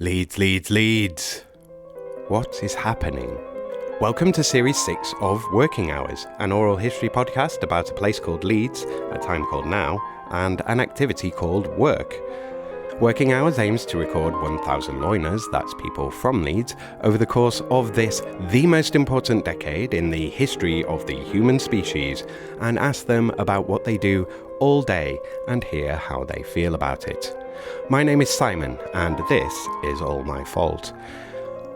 Leeds, Leeds, Leeds. What is happening? Welcome to Series 6 of Working Hours, an oral history podcast about a place called Leeds, a time called now, and an activity called work. Working Hours aims to record 1,000 loiners, that's people from Leeds, over the course of this, the most important decade in the history of the human species, and ask them about what they do all day and hear how they feel about it. My name is Simon, and this is all my fault.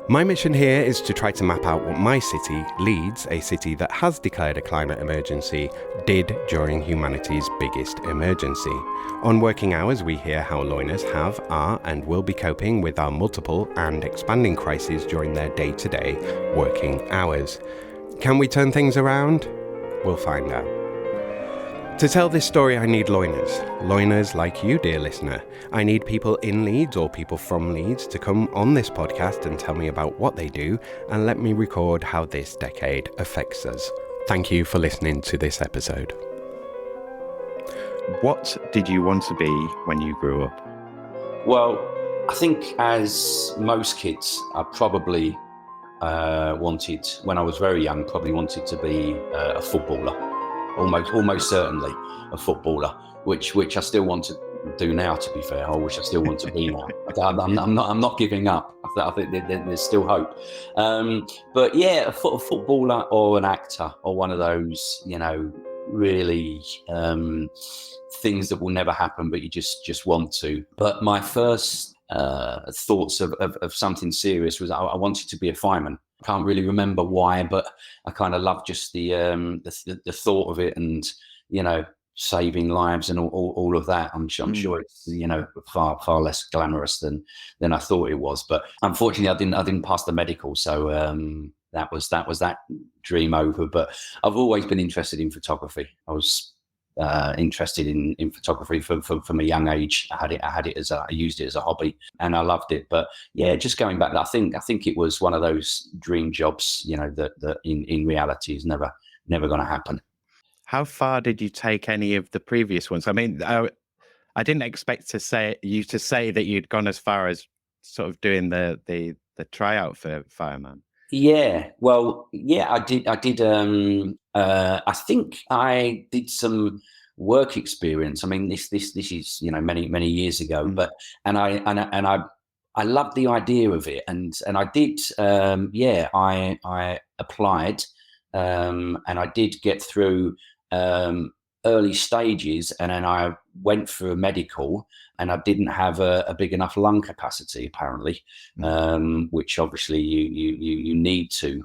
My mission here is to try to map out what my city, Leeds, a city that has declared a climate emergency, did during humanity's biggest emergency. On Working Hours, we hear how loiners have, are, and will be coping with our multiple and expanding crises during their day-to-day working hours. Can we turn things around? We'll find out. To tell this story, I need loiners like you, dear listener. I need people in Leeds or people from Leeds to come on this podcast and tell me about what they do and let me record how this decade affects us. Thank you for listening to this episode. What did you want to be when you grew up? Well, I think as most kids, I probably wanted, when I was very young, probably wanted to be a footballer. Almost certainly a footballer, which I still want to do now. To be fair, I wish I still want to be now. I'm not giving up. I think there's still hope. But yeah, a footballer or an actor or one of those, really things that will never happen, but you just want to. But my first thoughts of something serious was I wanted to be a fireman. Can't really remember why, but I kind of love just the thought of it, and saving lives and all of that. I'm sure it's far less glamorous than I thought it was. But unfortunately, I didn't pass the medical, so that was that dream over. But I've always been interested in photography. I was interested in photography from a young age. I used it as a hobby, and I loved it. But yeah, just going back, I think it was one of those dream jobs, that in reality is never going to happen. How far did you take any of the previous ones? I mean, I didn't expect you to say that you'd gone as far as sort of doing the tryout for fireman. Yeah, well, yeah, I did. I think I did some work experience. I mean, this is many years ago, but I loved the idea of it, and I did. I applied, and I did get through early stages, and then I went for a medical, and I didn't have a big enough lung capacity, apparently, which obviously you need to.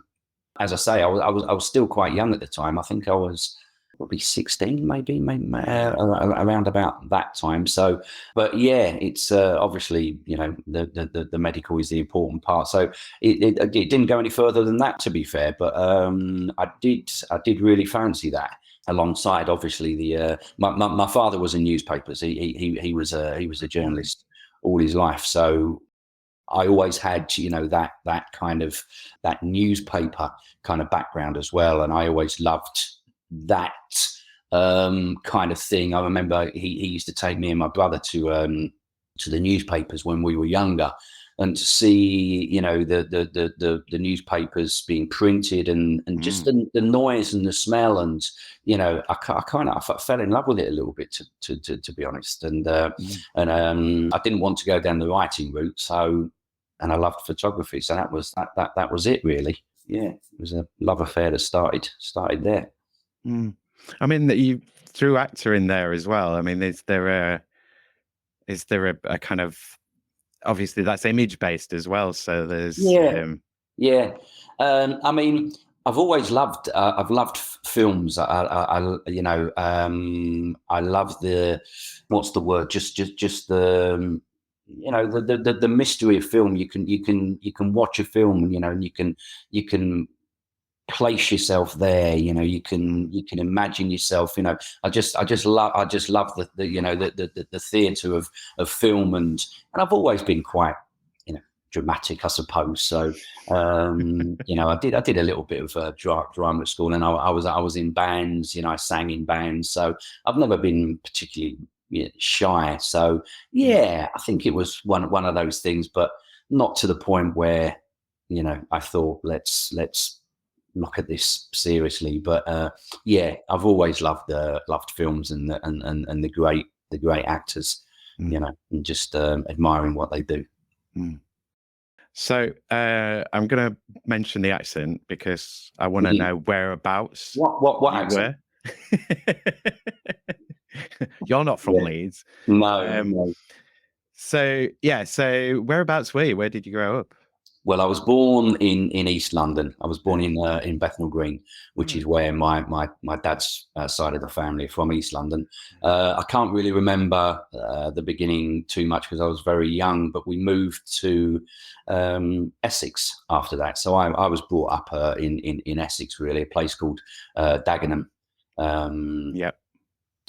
As I say, I was still quite young at the time. I think I was probably 16, maybe around about that time. So, but yeah, it's obviously the medical is the important part. So it didn't go any further than that, to be fair. But I did really fancy that. Alongside, obviously, my father was in newspapers. He was a journalist all his life. So I always had that kind of that newspaper kind of background as well, and I always loved that kind of thing. I remember he used to take me and my brother to the newspapers when we were younger, and to see the newspapers being printed and just the noise and the smell, and I fell in love with it a little bit, to be honest, and I didn't want to go down the writing route, and I loved photography, so that was it, really. Yeah, it was a love affair that started there. I mean, that you threw actor in there as well. I mean, is there a kind of, obviously that's image based as well, so there's I mean, I've always loved films. I love the, what's the word, just the the mystery of film. You can watch a film, and you can place yourself there. You can imagine yourself. I just love the theatre of film, and I've always been quite dramatic, I suppose. So I did a little bit of drama at school, and I was in bands. I sang in bands, so I've never been particularly shy. So yeah, I think it was one of those things. But not to the point where, I thought let's look at this seriously. But yeah, I've always loved films and the great actors, and just admiring what they do. So I'm going to mention the accent because I want to know whereabouts what you accent? were. You're not from Leeds. No. So whereabouts were you? Where did you grow up? Well, I was born in East London. I was born in Bethnal Green, which is where my dad's side of the family are from, East London. I can't really remember the beginning too much because I was very young, but we moved to Essex after that. So I was brought up in Essex, really, a place called Dagenham.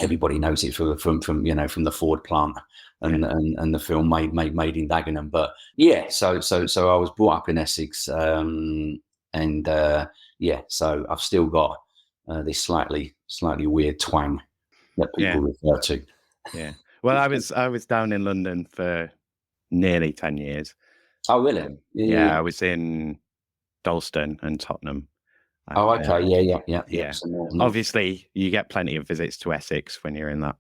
Everybody knows it from the Ford plant and the film made in Dagenham. But yeah, so I was brought up in Essex, so I've still got this slightly weird twang that people refer to. Yeah. Well, I was down in London for nearly 10 years. Oh, really? Yeah. I was in Dalston and Tottenham. Oh, okay. Yeah. So obviously, you get plenty of visits to Essex when you're in that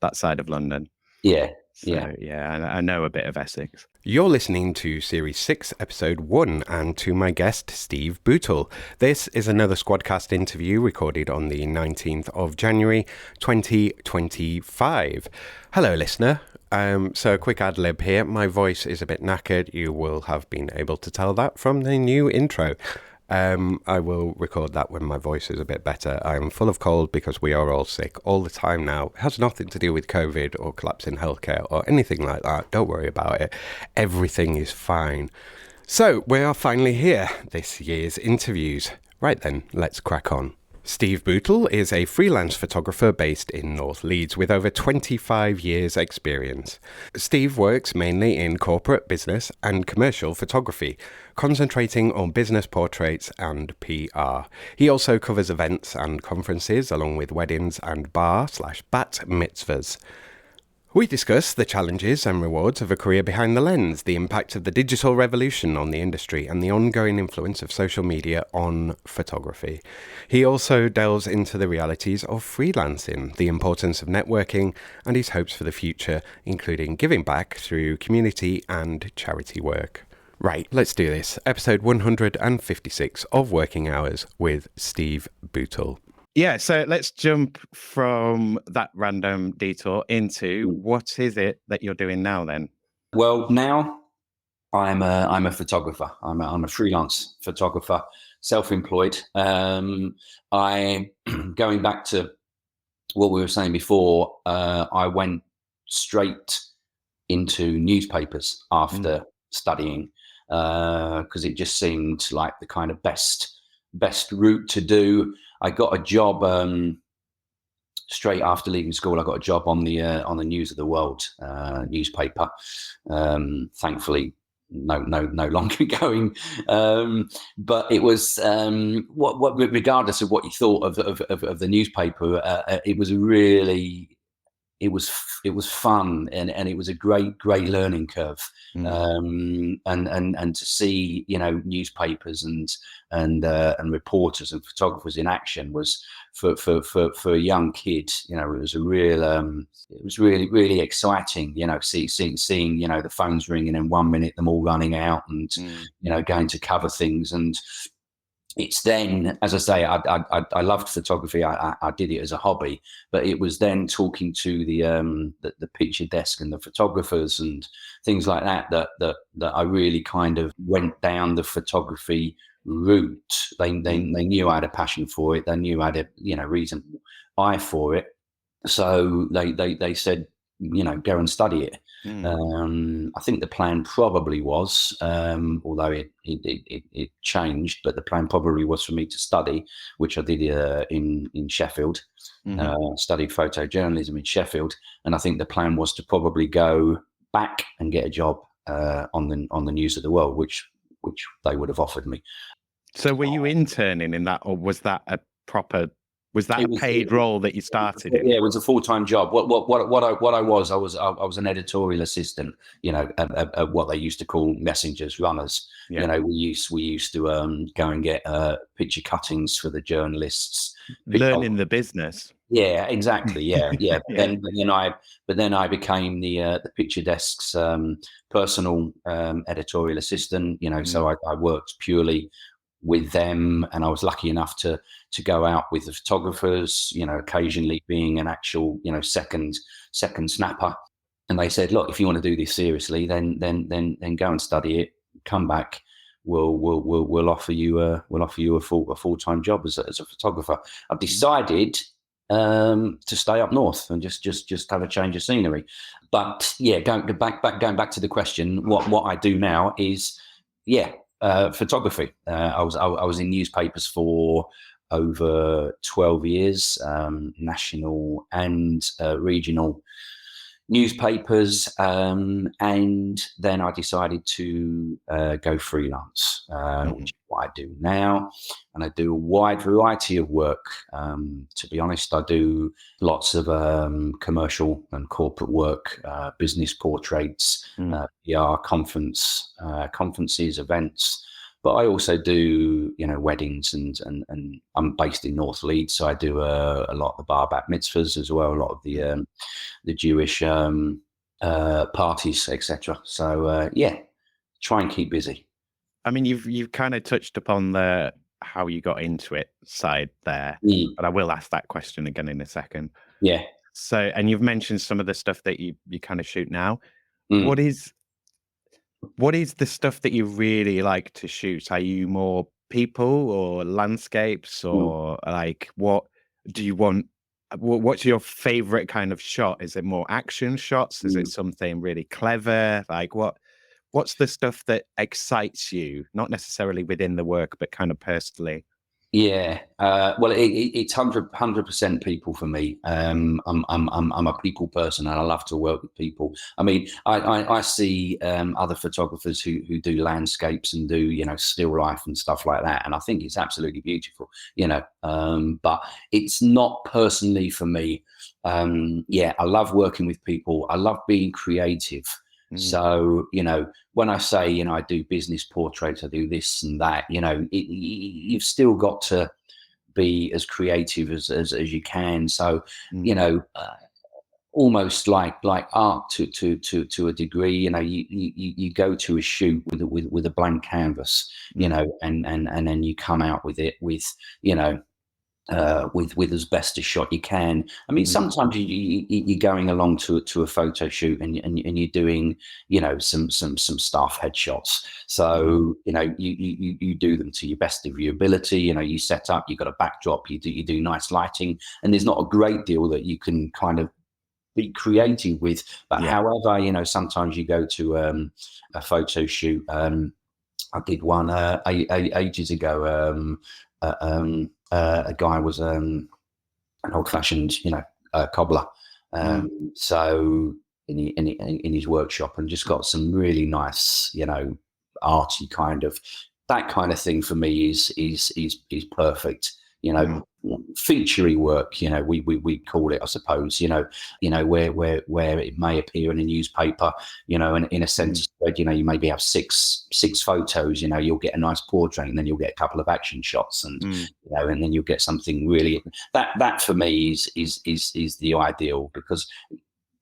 that side of London. Yeah. I know a bit of Essex. You're listening to Series 6, Episode 1, and to my guest, Steve Bootle. This is another Squadcast interview recorded on the 19th of January, 2025. Hello, listener. So a quick ad lib here. My voice is a bit knackered. You will have been able to tell that from the new intro. I will record that when my voice is a bit better. I'm full of cold because we are all sick all the time now. It has nothing to do with COVID or collapse in healthcare or anything like that. Don't worry about it. Everything is fine. So we are finally here, this year's interviews. Right then, let's crack on. Steve Bootle is a freelance photographer based in North Leeds with over 25 years experience. Steve works mainly in corporate, business and commercial photography, concentrating on business portraits and PR. He also covers events and conferences along with weddings and bar/bat mitzvahs. We discuss the challenges and rewards of a career behind the lens, the impact of the digital revolution on the industry, and the ongoing influence of social media on photography. He also delves into the realities of freelancing, the importance of networking, and his hopes for the future, including giving back through community and charity work. Right, let's do this. Episode 156 of Working Hours with Steve Bootle. Yeah, so let's jump from that random detour into what is it that you're doing now then? Well, now I'm a photographer. I'm a freelance photographer, self-employed. I going back to what we were saying before. I went straight into newspapers after studying because it just seemed like the kind of best route to do. I got a job straight after leaving school. I got a job on the News of the World newspaper. Thankfully, no longer going. But it was what regardless of what you thought of the newspaper, it was really. It was fun and it was a great learning curve, and to see newspapers and reporters and photographers in action was for a young kid. It was a real it was really exciting. Seeing the phones ringing in 1 minute, them all running out and going to cover things. And it's then, as I say, I loved photography. I did it as a hobby, but it was then talking to the picture desk and the photographers and things like that I really kind of went down the photography route. They knew I had a passion for it. They knew I had a reasonable eye for it. So they said, go and study it. I think the plan probably was, although it changed, but the plan probably was for me to study, which I did in Sheffield. Studied photojournalism in Sheffield, and I think the plan was to probably go back and get a job on the News of the World, which they would have offered me. So were you interning in that, or was that a proper Was that It a was, paid role that you started in? yeah, it was a full-time job. What I was an editorial assistant. At what they used to call messengers, runners. Yeah. We used to go and get picture cuttings for the journalists. Learning the business. Yeah, exactly. Yeah, yeah. Yeah. But then I became the picture desk's personal editorial assistant. So I worked purely with them, and I was lucky enough to go out with the photographers, occasionally being an actual, second snapper. And they said, look, if you want to do this seriously, then go and study it, come back. We'll offer you a full-time job as a photographer. I've decided to stay up north and just have a change of scenery. But yeah, going back to the question, what I do now is, photography. I was in newspapers for over 12 years, national and regional newspapers, and then I decided to go freelance, which is what I do now. And I do a wide variety of work. To be honest, I do lots of commercial and corporate work, business portraits, PR conferences, events. But I also do, weddings, and I'm based in North Leeds, so I do a lot of the bar back mitzvahs as well, a lot of the Jewish parties, etc. So try and keep busy. I mean, you've kind of touched upon the how you got into it side there, but I will ask that question again in a second. Yeah. So, and you've mentioned some of the stuff that you kind of shoot now. What is the stuff that you really like to shoot? Are you more people or landscapes, or like what do you want? What's your favorite kind of shot? Is it more action shots? Is it something really clever? Like what's the stuff that excites you, not necessarily within the work, but kind of personally? Yeah, well, it's 100% people for me. I'm a people person, and I love to work with people. I mean, I see other photographers who do landscapes and do still life and stuff like that, and I think it's absolutely beautiful. But it's not personally for me. I love working with people. I love being creative. So, when I say, I do business portraits, I do this and that, you've still got to be as creative as you can. So, almost like art to a degree, you go to a shoot with a blank canvas, and then you come out with it with as best a shot you can. I mean, sometimes you're going along to a photo shoot and you're doing, some staff headshots. So, you do them to your best of your ability. You set up, you've got a backdrop, you do nice lighting, and there's not a great deal that you can kind of be creative with. But however, sometimes you go to a photo shoot. I did one ages ago. A guy was an old-fashioned, cobbler. So in his workshop, and just got some really nice, arty kind of thing for me is perfect. Featurey work, we call it, I suppose. Where it may appear in a newspaper, and in a sentence spread, you maybe have six photos. You'll get a nice portrait, and then you'll get a couple of action shots, and and then you'll get something really that for me is the ideal, because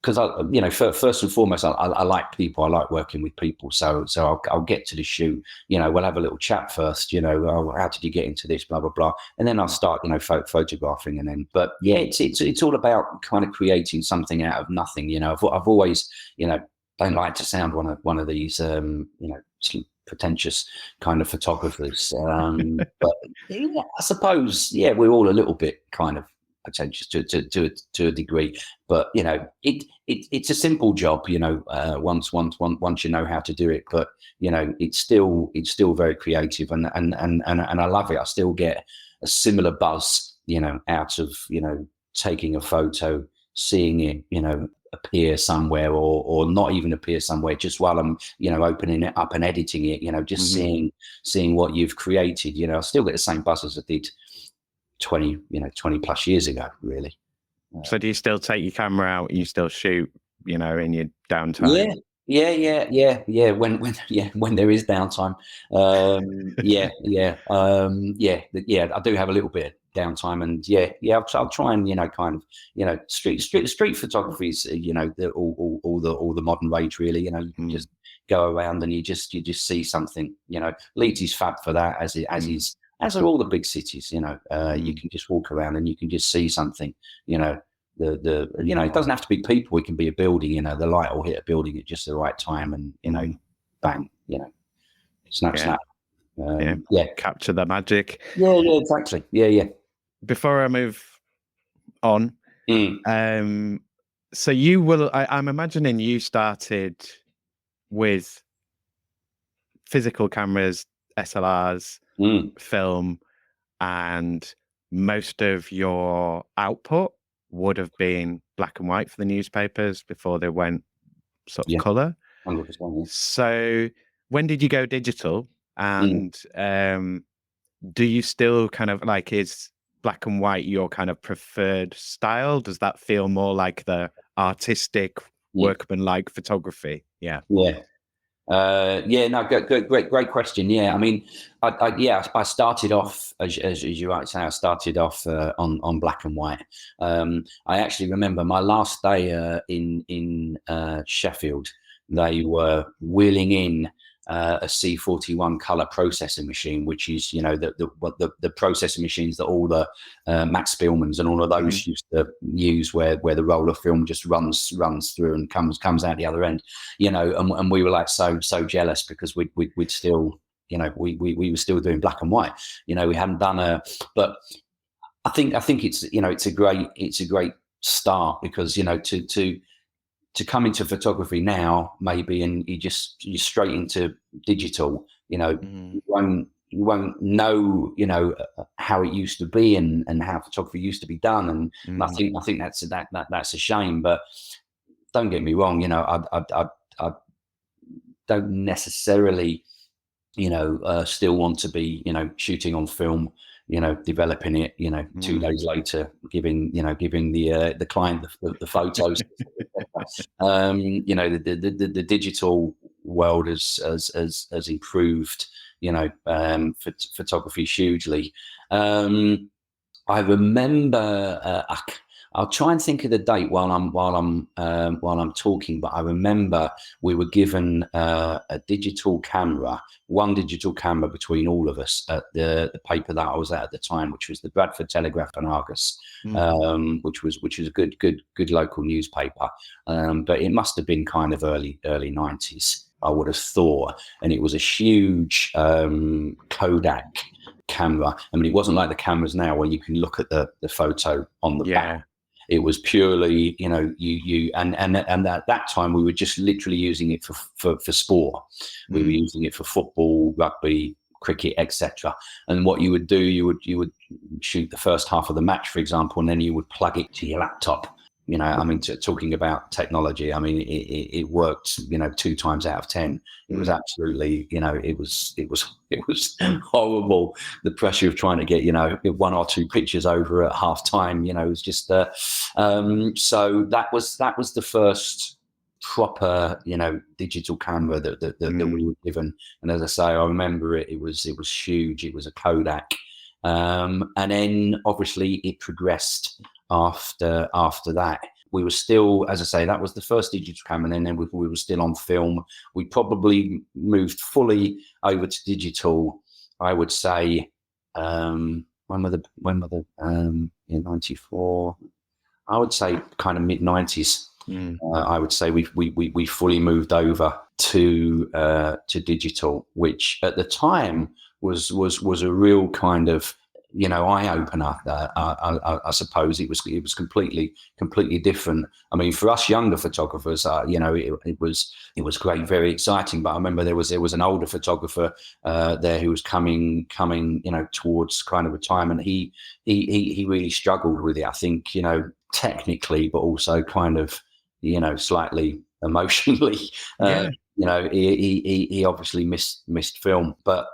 first and foremost, I like people. I like working with people. So I'll get to the shoot. We'll have a little chat first. Oh, how did you get into this? Blah blah blah, and then I'll start. Photographing, and then. But yeah, it's all about kind of creating something out of nothing. I've always, don't like to sound one of these, pretentious kind of photographers. But yeah, I suppose, we're all a little bit kind of pretentious to a degree, but it's a simple job, once you know how to do it. But it's still very creative, and I love it. I still get a similar buzz, out of taking a photo, seeing it, appear somewhere, or not even appear somewhere, just while I'm opening it up and editing it, just seeing what you've created. I still get the same buzz as I did 20 plus years ago, really. So do you still take your camera out? You still shoot, in your downtime? Yeah. When there is downtime, I do have a little bit of downtime, and I'll try and kind of street photography is all the modern rage, really. You can just go around and you just see something. Leeds is fab for that, as are all the big cities. You can just walk around and you can just see something. It doesn't have to be people. It can be a building. The light will hit a building at just the right time, and bang. Snap. Capture the magic. Yeah, exactly. Yeah. Before I move on, so you will. I'm imagining you started with physical cameras, SLRs, film, and most of your output would have been black and white for the newspapers before they went sort of color. 100%, yeah. So when did you go digital? And do you still kind of like, is black and white your kind of preferred style? Does that feel more like the artistic workman-like photography? Yeah. No, great question. Yeah, I mean, I started off as you right say. I started off on black and white. I actually remember my last day in Sheffield. They were wheeling in a C41 color processing machine, which is the processing machines that all the Max Spillmans and all of those used to use, where the roll of film just runs through and comes out the other end, and we were like so jealous because we'd still we were still doing black and white. We hadn't done but I think it's it's a great start, because to come into photography now, maybe, and you're straight into digital, you won't know, how it used to be and how photography used to be done. And I think that's a shame, but don't get me wrong, I don't necessarily, still want to be, shooting on film, developing it, 2 days later, giving the client the photos. The digital world has improved, photography hugely. I remember, I'll try and think of the date while I'm talking, but I remember we were given a digital camera, one digital camera between all of us at the paper that I was at the time, which was the Bradford Telegraph and Argus, which was a good local newspaper. But it must have been kind of early 90s, I would have thought, and it was a huge Kodak camera. I mean, it wasn't like the cameras now where you can look at the photo on the back. It was purely, and at that time we were just literally using it for sport. We were using it for football, rugby, cricket, etc. And what you would do, you would shoot the first half of the match, for example, and then you would plug it to your laptop. I mean, talking about technology, I mean, it worked, 2 times out of 10. It was absolutely, it was horrible. The pressure of trying to get, 1 or 2 pictures over at half time, it was just, so that was the first proper, digital camera that we were given. And as I say, I remember it was huge. It was a Kodak. And then obviously it progressed after that. We were still, as I say, that was the first digital camera, and then we were still on film. We probably moved fully over to digital, I would say, when were the in 94, I would say kind of mid 90s. I would say we fully moved over to digital, which at the time was a real kind of eye opener. I suppose it was completely different. I mean, for us younger photographers, it was great, very exciting. But I remember there was an older photographer there who was coming, towards kind of retirement. He really struggled with it, I think, technically, but also kind of, slightly emotionally. He obviously missed film, but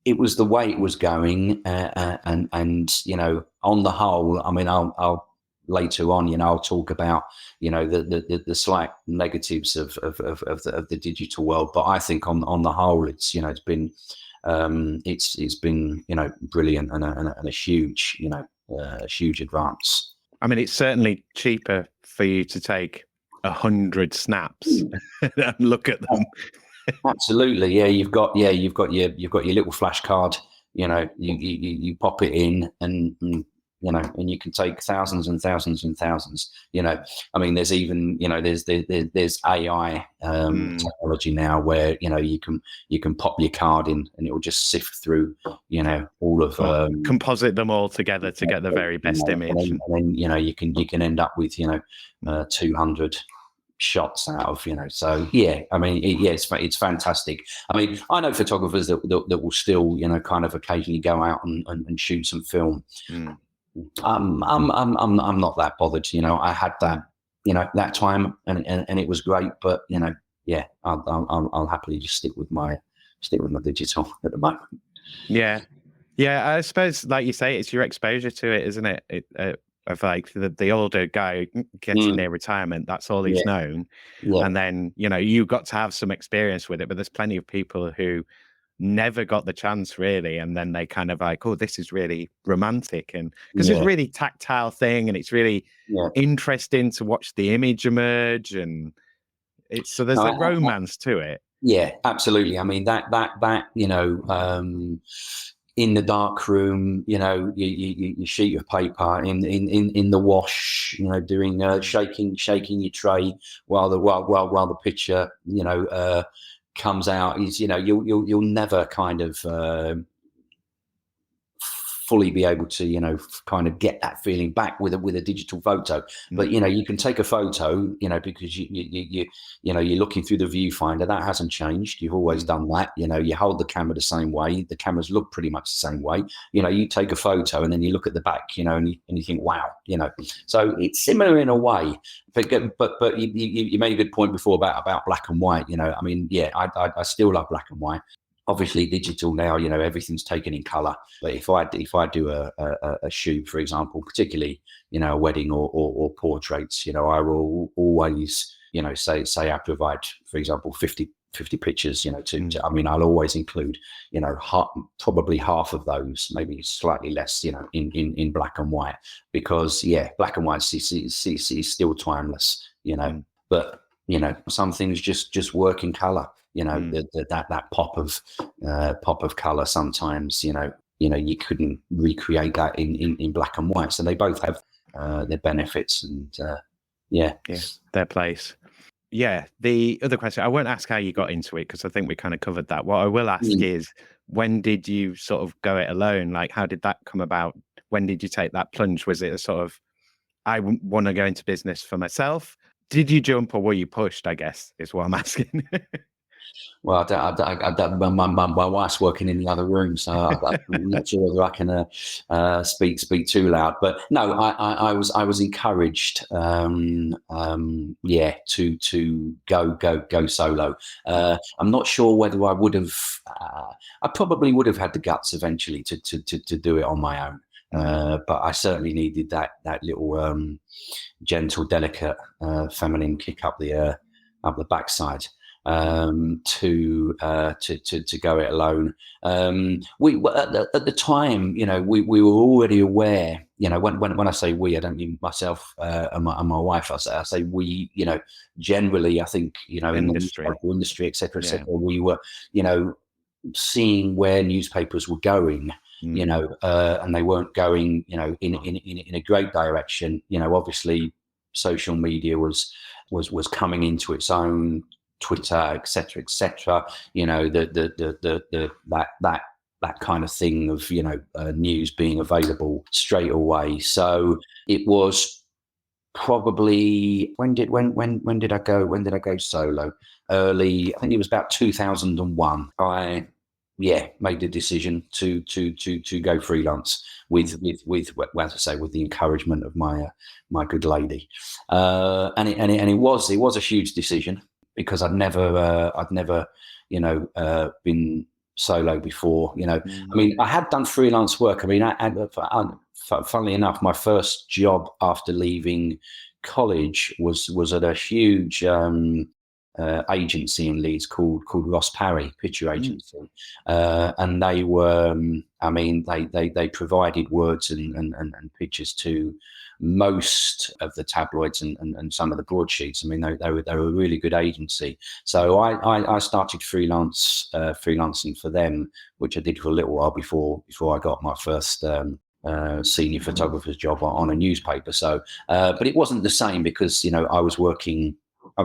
it was the way it was going, and you know, on the whole, I mean, I'll later on, you know, I'll talk about, you know, the slight negatives of the digital world, but I think on the whole, it's, you know, it's been you know, brilliant and a huge, you know, a huge advance. I mean, it's certainly cheaper for you to take 100 snaps and look at them. Absolutely, yeah. You've got your little flash card. You know, you pop it in, and you know, and you can take thousands and thousands and thousands. You know, I mean, there's even, you know, there's AI technology now where, you know, you can pop your card in and it will just sift through, you know, all of composite them all together to get the very best image. And then you know, you can end up with, you know, 200 shots out of, you know. So yeah, I mean, it's fantastic. I mean, I know photographers that will still, you know, kind of occasionally go out and shoot some film. I'm not that bothered, you know. I had that, you know, that time, and it was great, but you know, yeah, I'll happily just stick with my digital at the moment. Yeah, I suppose, like you say, it's your exposure to it, isn't it? Of like the older guy getting near retirement, that's all he's known. And then, you know, you got to have some experience with it, but there's plenty of people who never got the chance really, and then they kind of like, oh, this is really romantic, and because it's a really tactile thing, and it's really interesting to watch the image emerge, and it's so there's a romance to it. Yeah, absolutely. I mean, that you know, in the dark room, you know, you sheet of paper in the wash, you know, doing shaking your tray while the picture, you know, comes out, is, you know, you'll never kind of fully be able to, you know, kind of get that feeling back with a digital photo. But you know, you can take a photo, you know, because you know, you're looking through the viewfinder. That hasn't changed. You've always done that. You know, you hold the camera the same way. The cameras look pretty much the same way. You know, you take a photo and then you look at the back, you know, and you think, wow, you know. So it's similar in a way. But you made a good point before about black and white. You know, I mean, yeah, I still love black and white. Obviously digital now, you know, everything's taken in color. But if I do a shoot, for example, particularly, you know, a wedding or portraits, you know, I will always, you know, say I provide, for example, 50 pictures, you know, I mean, I'll always include, you know, probably half of those, maybe slightly less, you know, in black and white, because black and white is still timeless, you know. But you know, some things just work in color. You know, that pop of color. Sometimes, you know, you couldn't recreate that in black and white. So they both have their benefits and their place. Yeah. The other question, I won't ask how you got into it because I think we kind of covered that. What I will ask is, when did you sort of go it alone? Like, how did that come about? When did you take that plunge? Was it a sort of, I want to go into business for myself? Did you jump or were you pushed, I guess, is what I'm asking. Well, my wife's working in the other room, so I'm not sure whether I can speak too loud. But no, I was encouraged, to go solo. I'm not sure whether I would have. I probably would have had the guts eventually to do it on my own. But I certainly needed that little gentle, delicate, feminine kick up the backside to go it alone. We at the time, you know, we were already aware. You know, when I say we, I don't mean myself and my wife. I say we. You know, generally, I think, you know, in the industry, etc., we were, you know, seeing where newspapers were going. You know, and they weren't going, you know, in a great direction. You know, obviously, social media was coming into its own. Twitter, etc. You know, that kind of thing of, you know, news being available straight away. So it was probably when did I go solo? Early, I think it was about 2001. I made the decision to go freelance with well, to say, with the encouragement of my good lady, and it was a huge decision, because I'd never, you know, been solo before. I mean, I had done freelance work. I mean, funnily enough, my first job after leaving college was at a huge agency in Leeds called Ross Parry, picture agency, and they were, I mean, they provided words and pictures to most of the tabloids and some of the broadsheets. I mean, they were a really good agency. So I started freelancing for them, which I did for a little while before I got my first senior photographer's job on a newspaper. So, but it wasn't the same because I was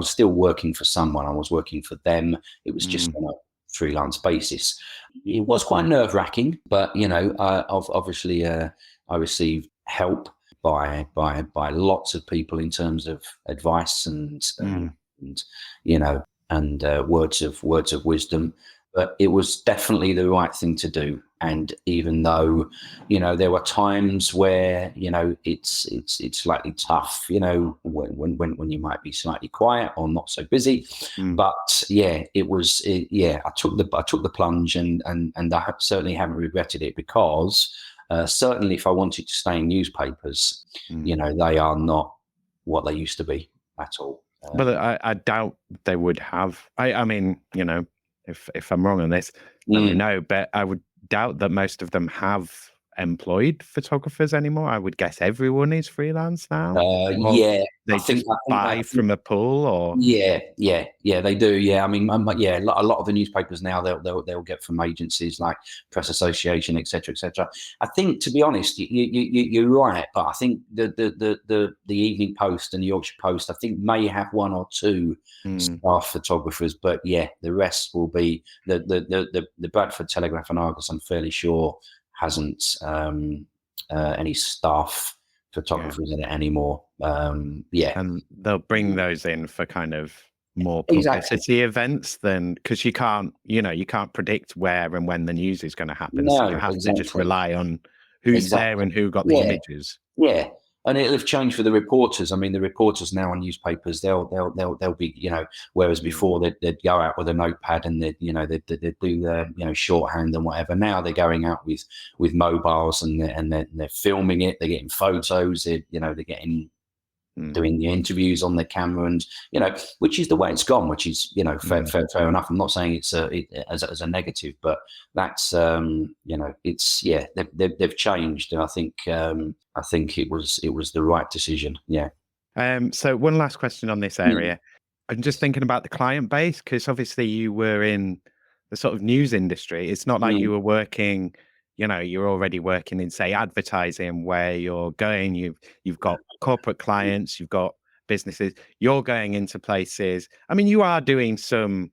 still working for someone. I was working for them. It was just on a freelance basis. It was quite nerve-wracking, but obviously I received help by lots of people in terms of advice and words of wisdom. But it was definitely the right thing to do. And even though, there were times where, it's slightly tough, when you might be slightly quiet or not so busy. But yeah, I took the plunge and I certainly haven't regretted it, because certainly if I wanted to stay in newspapers, they are not what they used to be at all. But I doubt they would have. I mean, if I'm wrong on this, let me know. But I would doubt that most of them have employed photographers anymore. I would guess everyone is freelance now. Yeah, they just buy from a pool, or yeah, they do. Yeah, I mean, a lot of the newspapers now they'll get from agencies like Press Association, etc., etc. I think, to be honest, you're right, but I think the Evening Post and the Yorkshire Post, I think, may have one or two staff photographers, but yeah, the rest will be the Bradford Telegraph and Argus. I'm fairly sure hasn't any staff photographers in it anymore. And they'll bring those in for kind of more publicity events than, because you can't predict where and when the news is going to happen. No, so you have to just rely on who's there and who got the images. Yeah. And it'll have changed for the reporters. I mean, the reporters now on newspapers, they'll be, whereas before they'd go out with a notepad and they'd do their, shorthand and whatever. Now they're going out with mobiles and they're filming it. They're getting photos. They're getting doing the interviews on their camera, and which is the way it's gone, which is fair enough. I'm not saying it's as a negative, but that's it's they've changed, and I think it was the right decision. So one last question on this area. I'm just thinking about the client base, because obviously you were in the sort of news industry. It's not like you were working, you're already working in, say, advertising, where you're going, you've got corporate clients, you've got businesses, you're going into places. I mean, you are doing some,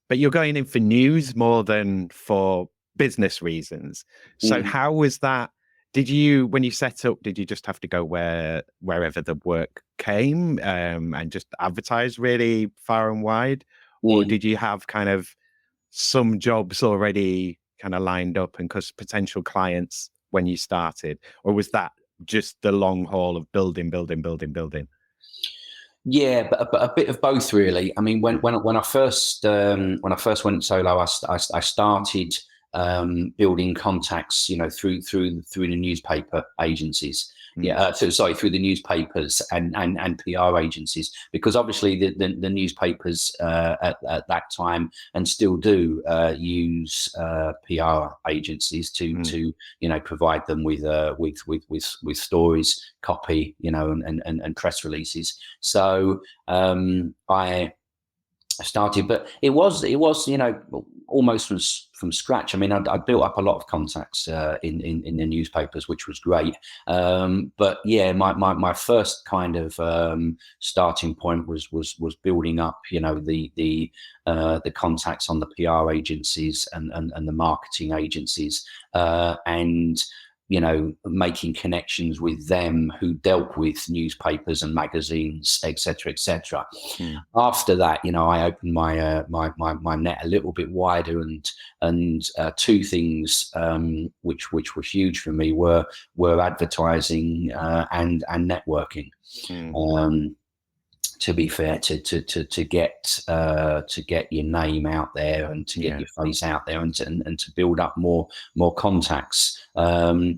but you're going in for news more than for business reasons. So how was that? When you set up, did you just have to go wherever the work came and just advertise really far and wide? Or did you have kind of some jobs already kind of lined up and because potential clients when you started? Or was that just the long haul of building? Yeah, but a bit of both, really. I mean, when I first went solo, I started building contacts, through the newspaper agencies. Through the newspapers and PR agencies, because obviously the newspapers at that time and still do use PR agencies to provide them with stories, copy, and press releases. So I started, but it was almost from scratch. I mean, I built up a lot of contacts in the newspapers, which was great. But yeah, my first kind of starting point was building up, the contacts on the PR agencies and the marketing agencies, and making connections with them who dealt with newspapers and magazines, etc., etc. After that, I opened my net a little bit wider, and two things which were huge for me were advertising and networking. to be fair, to get your name out there and to get your face out there and to build up more contacts. I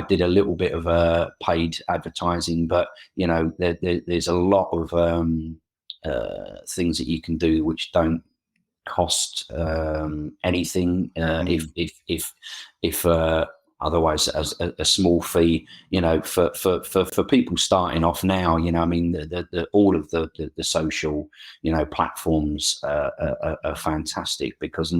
did a little bit of paid advertising, but there's a lot of things that you can do which don't cost anything if otherwise as a small fee, for people starting off now, all of the social, platforms are fantastic because,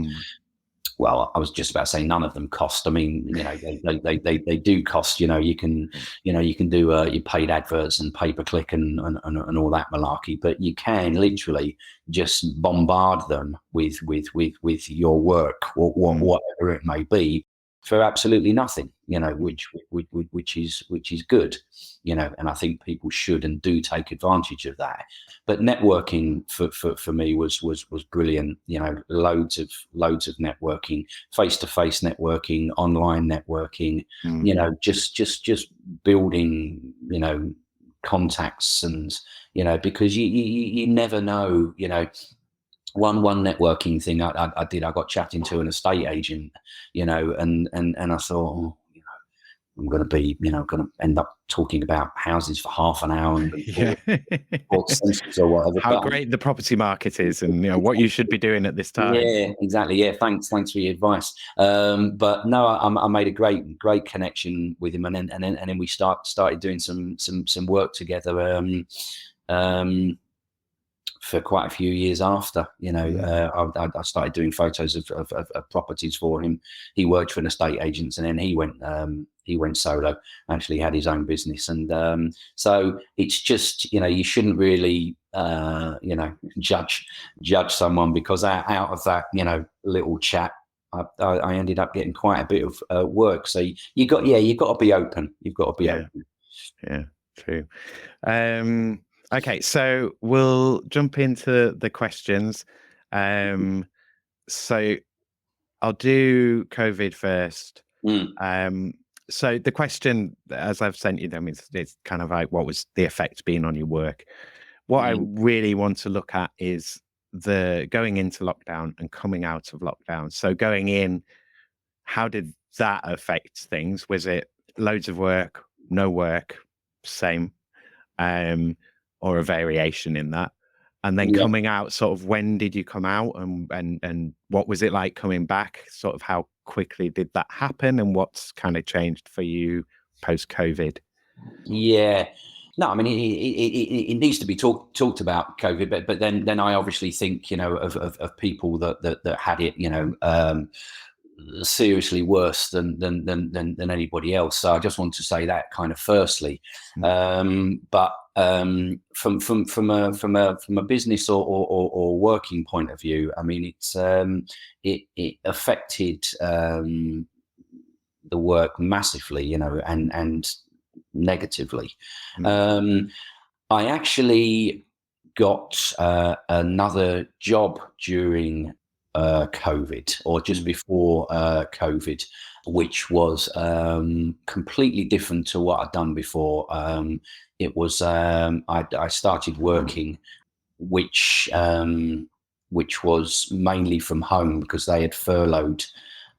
well, I was just about to say none of them cost. I mean, they do cost. You can do your paid adverts and pay per click and all that malarkey, but you can literally just bombard them with your work or whatever it may be for absolutely nothing, which is good, and I think people should and do take advantage of that. But networking for me was brilliant. Loads of networking, face-to-face networking, online networking. Just building, contacts, and because you never know. One networking thing I did, I got chatting to an estate agent, and I thought, I'm going to be, going to end up talking about houses for half an hour and or whatever. How great the property market is, and what you should be doing at this time. Yeah, exactly. Yeah, thanks for your advice. But no, I made a great connection with him, and then we started doing some work together. For quite a few years after, I started doing photos of properties for him. He worked for an estate agent, and then he went solo. Actually, had his own business, and so it's just you shouldn't really judge someone because out of that little chat, I ended up getting quite a bit of work. So you've got to be open. You've got to be open. Yeah, true. Okay, so we'll jump into the questions. So I'll do COVID first. So the question, as I've sent you them, it's kind of like, what was the effect being on your work? What I really want to look at is the going into lockdown and coming out of lockdown. So going in, how did that affect things? Was it loads of work, no work, same? Or a variation in that, and then coming out, sort of when did you come out, and what was it like coming back? Sort of how quickly did that happen, and what's kind of changed for you post COVID? Yeah, no, I mean it needs to be talked about COVID, but then I obviously think of people that had it seriously worse than anybody else. So I just want to say that kind of firstly, but from a business or working point of view, I mean it affected the work massively, and negatively. I actually got another job during COVID, or just before COVID, which was completely different to what I'd done before. It was I started working, which was mainly from home because they had furloughed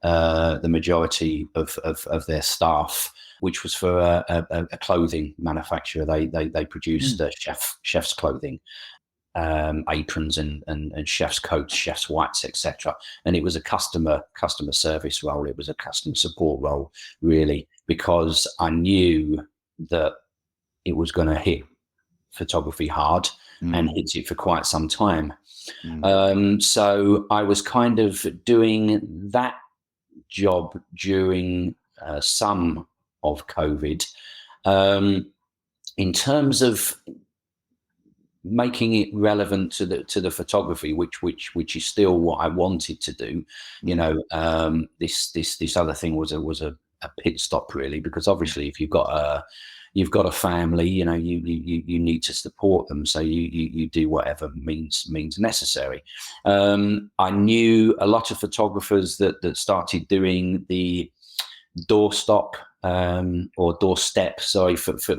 the majority of their staff, which was for a clothing manufacturer. They produced chef's clothing. Aprons and chef's coats, chef's whites, etc. And it was a customer service role. It was a customer support role, really, because I knew that it was going to hit photography hard and hit it for quite some time. So I was kind of doing that job during some of COVID. In terms of making it relevant to the photography, which is still what I wanted to do. This other thing was a pit stop, really, because obviously if you've got a family, you need to support them, so you do whatever means necessary. I knew a lot of photographers that started doing the doorstep, for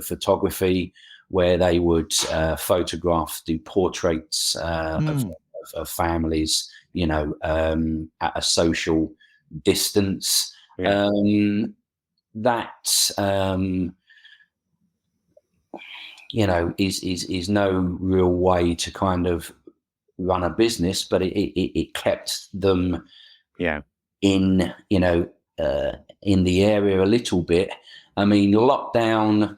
photography, where they would photograph, do portraits of families, at a social distance. Yeah. That is no real way to kind of run a business, but it kept them in in the area a little bit. I mean, lockdown,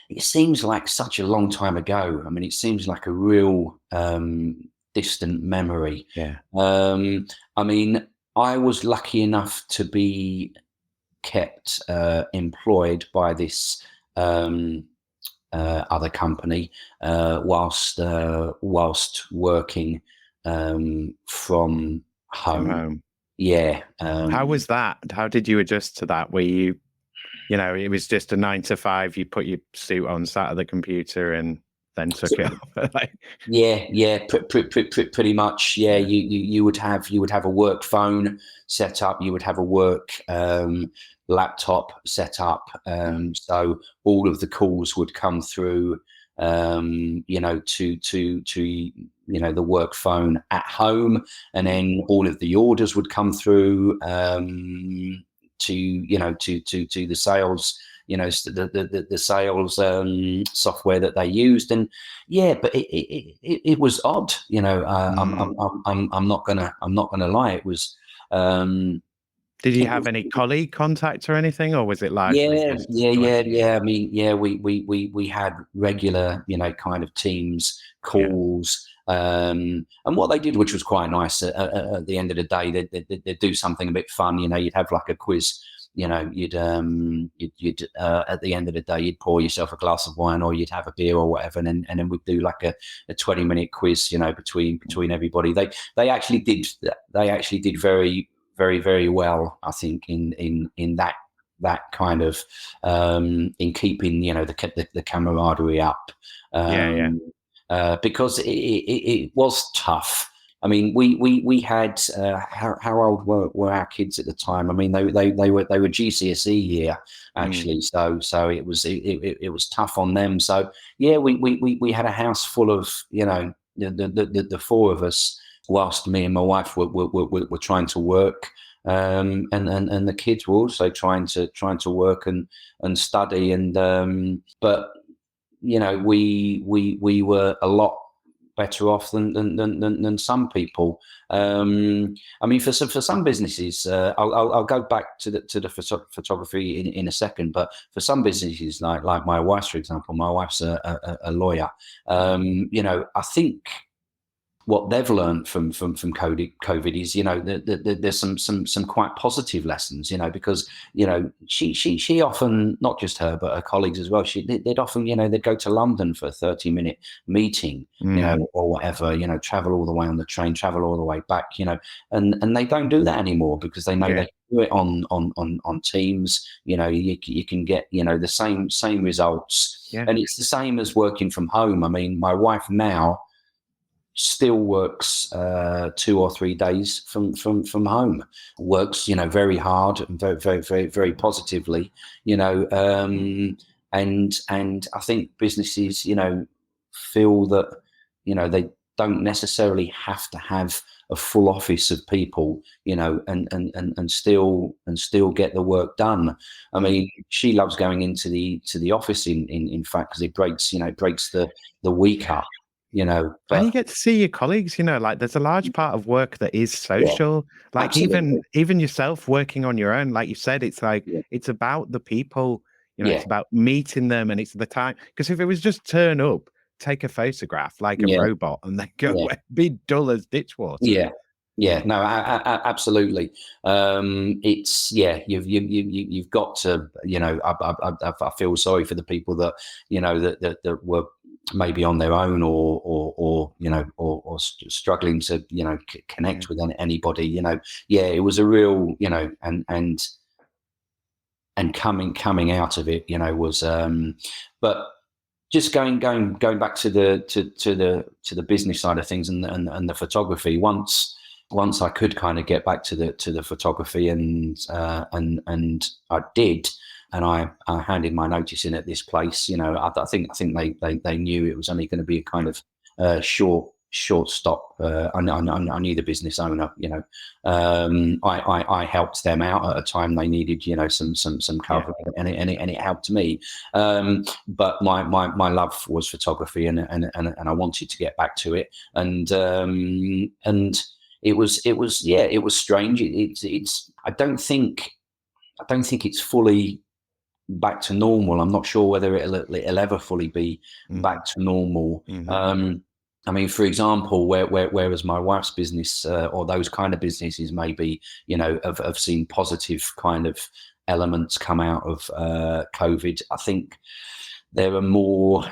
it seems like such a long time ago. I mean, it seems like a real distant memory. Yeah. I mean, I was lucky enough to be kept employed by this other company whilst working from home. Yeah. How was that? How did you adjust to that? Were you, it was just a 9 to 5, you put your suit on, sat at the computer and then took it over? Pretty much. Yeah. You would have a work phone set up. You would have a work laptop set up. So all of the calls would come through, to the work phone at home, and then all of the orders would come through to the sales, the sales software that they used. And but it was odd. I'm not gonna lie. It was. Did you have any colleague contact or anything, or was it largely? Yeah. I mean, we had regular, kind of Teams calls. And what they did, which was quite nice, at the end of the day, they'd do something a bit fun. You'd have like a quiz. You'd at the end of the day, you'd pour yourself a glass of wine, or you'd have a beer or whatever, and then we'd do like a 20-minute quiz, between everybody. They actually did very, very, very well, I think, in that kind of in keeping the camaraderie up. Because it was tough. I mean, we had how old were our kids at the time? I mean, they were GCSE year actually, so it was tough on them. So yeah, we had a house full of the four of us, whilst me and my wife were trying to work, and the kids were also trying to work and study, and but we were a lot better off than some people. I mean, for some businesses, I'll go back to the photography in a second. But for some businesses, like my wife's, for example, my wife's a lawyer. I think what they've learned from COVID is, there's some quite positive lessons, because, she often, not just her, but her colleagues as well, they'd often, they'd go to London for a 30-minute meeting, or whatever, travel all the way on the train, travel all the way back, and they don't do that anymore, because they know they can do it on Teams. You can get, the same results. And it's the same as working from home. I mean, my wife now still works 2 or 3 days from home, works very hard and very, very, very, very positively, and I think businesses feel that they don't necessarily have to have a full office of people, and still get the work done. I mean, she loves going into the office in fact, because it breaks the week up. And you get to see your colleagues, like there's a large part of work that is social, like absolutely. even yourself working on your own, like you said, it's like, it's about the people, it's about meeting them, and it's the time. Because if it was just turn up, take a photograph like a robot, and then go be dull as ditch water. No, absolutely. It's you've got to, I feel sorry for the people that that were maybe on their own, or struggling to connect with anybody. It was a real and coming out of it was but just going back to the business side of things, and the photography. Once I could kind of get back to the photography, and I did, I handed my notice in at this place. I think they knew it was only going to be a kind of short stop. I knew the business owner. I helped them out at a time they needed some cover, and it helped me. But my love was photography, and I wanted to get back to it, and it was strange. It's I don't think it's fully back to normal. I'm not sure whether it'll ever fully be back to normal. I mean, for example, whereas my wife's business or those kind of businesses maybe, have seen positive kind of elements come out of COVID, I think there are more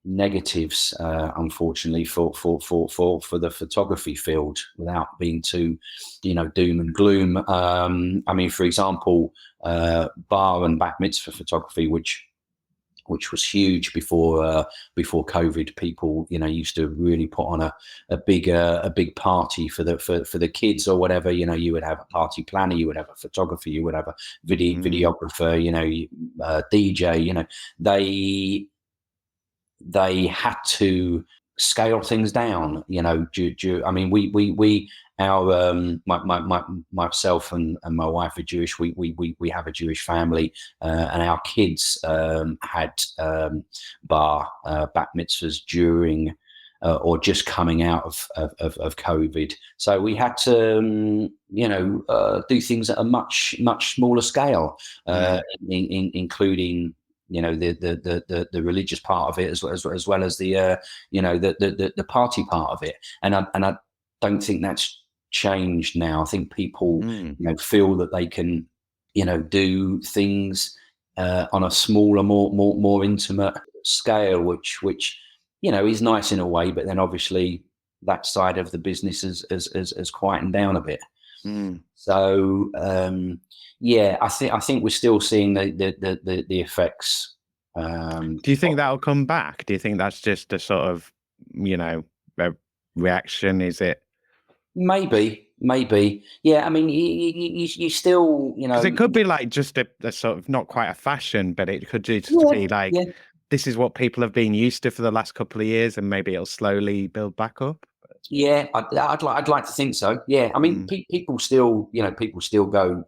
negatives, unfortunately, for the photography field, without being too, doom and gloom. I mean, for example, bar and bat mitzvah photography, which was huge before COVID. People, used to really put on a big party for the kids or whatever. You would have a party planner, you would have a photographer, you would have a videographer, DJ. They had to scale things down. I mean, myself and my wife are Jewish. We have a Jewish family, and our kids had bat mitzvahs during or just coming out of COVID. So we had to do things at a much smaller scale, including the religious part of it, as well as the the party part of it. And I don't think that's changed now. I think people feel that they can do things on a smaller, more intimate scale, which is nice in a way, but then obviously that side of the business has quietened down a bit. So I think we're still seeing the effects. Do you think that'll come back? Do you think that's just a sort of a reaction? Is it? Maybe. Yeah. I mean, you still, because it could be like just a sort of not quite a fashion, but it could just be like this is what people have been used to for the last couple of years, and maybe it'll slowly build back up. Yeah, I'd like to think so. Yeah, I mean, people still, go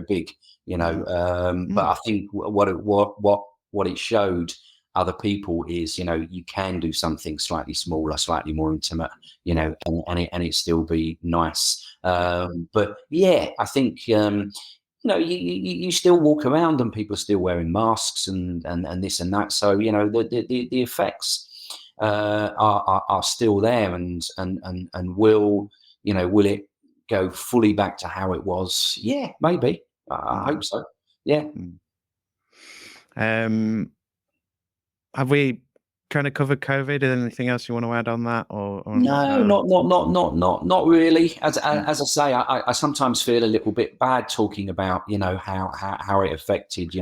big, but I think what it showed other people is, you can do something slightly smaller, slightly more intimate, and it still be nice. But yeah, I think you still walk around and people are still wearing masks and this and that. So the effects are still there, and will it go fully back to how it was? Yeah, maybe. I hope so. Yeah. Have we kind of covered COVID? Is there anything else you want to add on that? Or no, not really. As I say, I sometimes feel a little bit bad talking about how it affected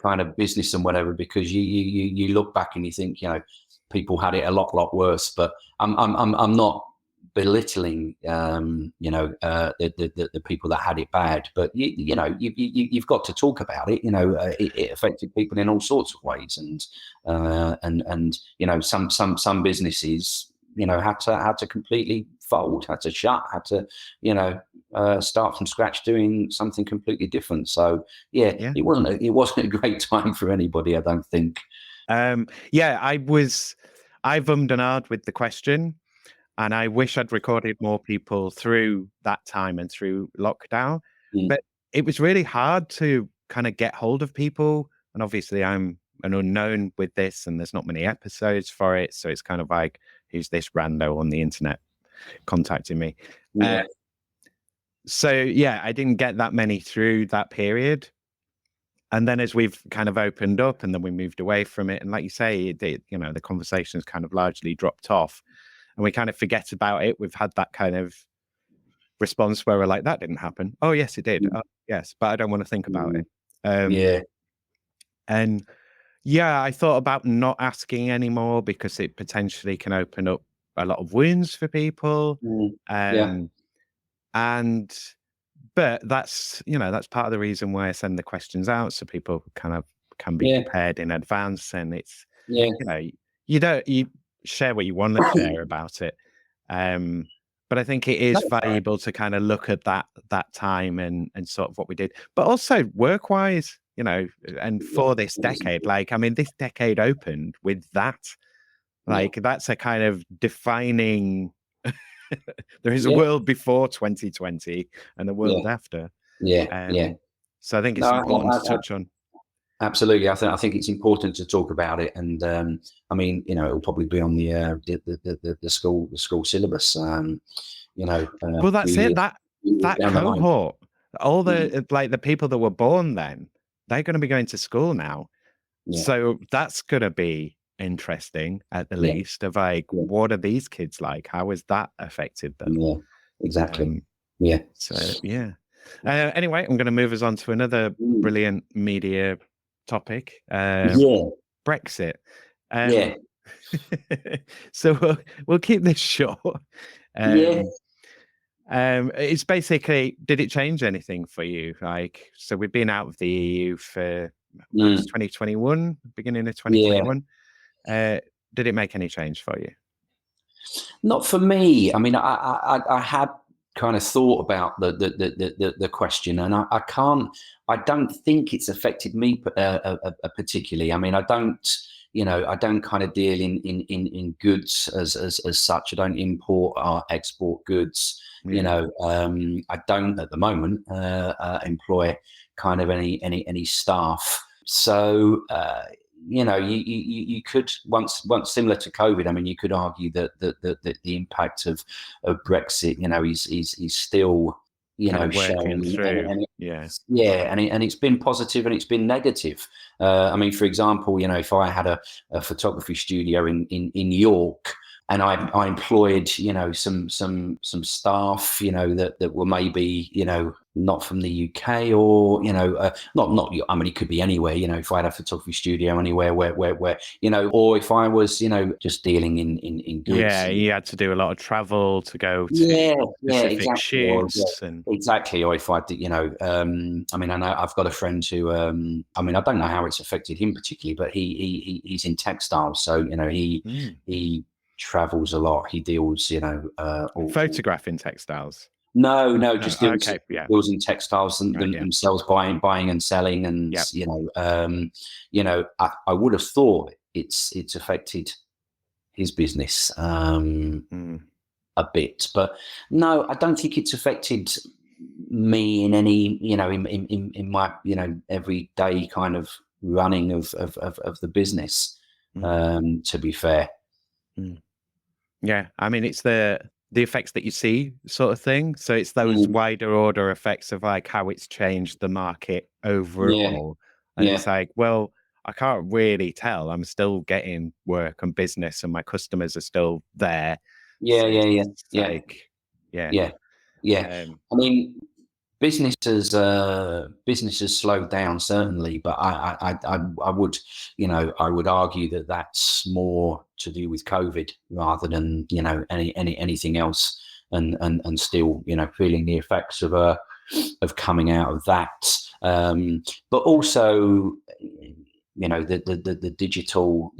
kind of business and whatever, because you look back and you think people had it a lot worse. But I'm not belittling the people that had it bad, but you've got to talk about it. It affected people in all sorts of ways, and some businesses had to completely fold, had to shut, had to start from scratch doing something completely different. So it wasn't a great time for anybody, I don't think. I've ummed and ahed with the question, and I wish I'd recorded more people through that time and through lockdown. But it was really hard to kind of get hold of people. And obviously I'm an unknown with this, and there's not many episodes for it. So it's kind of like, who's this rando on the internet contacting me? Yeah. I didn't get that many through that period. And then as we've kind of opened up and then we moved away from it, and like you say, the conversation's kind of largely dropped off. And we kind of forget about it. We've had that kind of response where we're like, that didn't happen. Oh, yes, it did. Oh, yes, but I don't want to think about it. And I thought about not asking anymore, because it potentially can open up a lot of wounds for people. But that's, that's part of the reason why I send the questions out, so people kind of can be prepared in advance, and it's Yeah. you share what you want to share about it. But I think it is valuable to kind of look at that time and sort of what we did, but also work wise, and for this decade, like, I mean, this decade opened with that, like, that's a kind of defining, there is a world before 2020 and the world after. So I think it's important to touch on. Absolutely, I think it's important to talk about it, and I mean, it'll probably be on the school syllabus. Well, that's it. That cohort, all the like the people that were born then, they're going to be going to school now, so that's going to be interesting at the least. Of like, what are these kids like? How has that affected them? Yeah, exactly. So anyway, I'm going to move us on to another brilliant media topic. Brexit. So we'll keep this short. It's basically, did it change anything for you? Like, so we've been out of the EU for 2021, beginning of 2021. Did it make any change for you? Not for me. I mean, I had kind of thought about the question, and I don't think it's affected me particularly. I mean, I don't kind of deal in goods as such. I don't import or export goods. I don't at the moment employ kind of any staff. So you could once similar to COVID. I mean, you could argue that the impact of Brexit, is still working through. And it's been positive and it's been negative. I mean, for example, if I had a photography studio in York, and I employed, some staff, that were maybe, not from the UK, or, not, I mean, it could be anywhere, if I had a photography studio anywhere where, or if I was, just dealing in goods. Yeah, you had to do a lot of travel to go to specific shoots. Exactly. Or if I did, I mean, I know I've got a friend who, I mean, I don't know how it's affected him particularly, but he's in textiles. So, he travels a lot. He deals, photographing textiles. No, just deals in textiles and themselves, buying and selling, and I would have thought it's affected his business a bit, but no, I don't think it's affected me in any, in my, everyday kind of running of the business. To be fair. Yeah, I mean, it's the effects that you see sort of thing. So it's those wider order effects of like how it's changed the market overall. And it's like, well, I can't really tell. I'm still getting work and business, and my customers are still there. I mean, business has slowed down, certainly, but I would, I would argue that that's more to do with COVID rather than, anything else, and still, feeling the effects of coming out of that. But also, the digital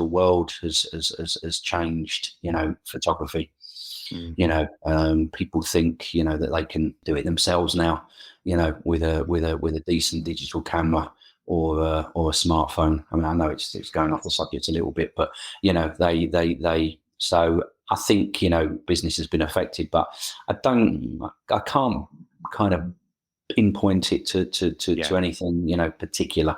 world has changed, photography. People think, that they can do it themselves now, with a decent digital camera or a smartphone. I mean, I know it's going off the subject a little bit, but so I think, business has been affected, but I can't kind of pinpoint it to anything, particular.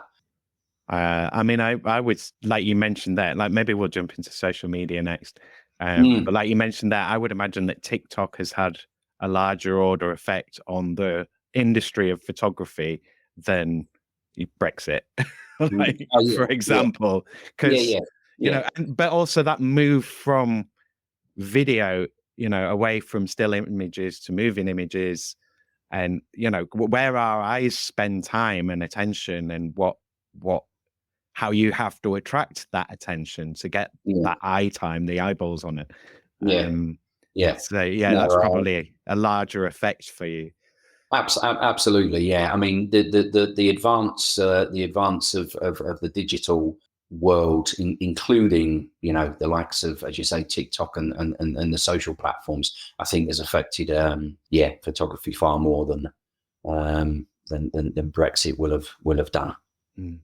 I mean, I would, like you mentioned there, like maybe we'll jump into social media next. But like you mentioned there, I would imagine that TikTok has had a larger order effect on the industry of photography than Brexit, for example, because, but also that move from video, away from still images to moving images, and, where our eyes spend time and attention, and how you have to attract that attention to get that eye time, the eyeballs on it. So that's probably a larger effect for you. Absolutely, yeah. I mean, the advance of the digital world, including the likes of, as you say, TikTok and the social platforms, I think has affected photography far more than Brexit will have done. Mm.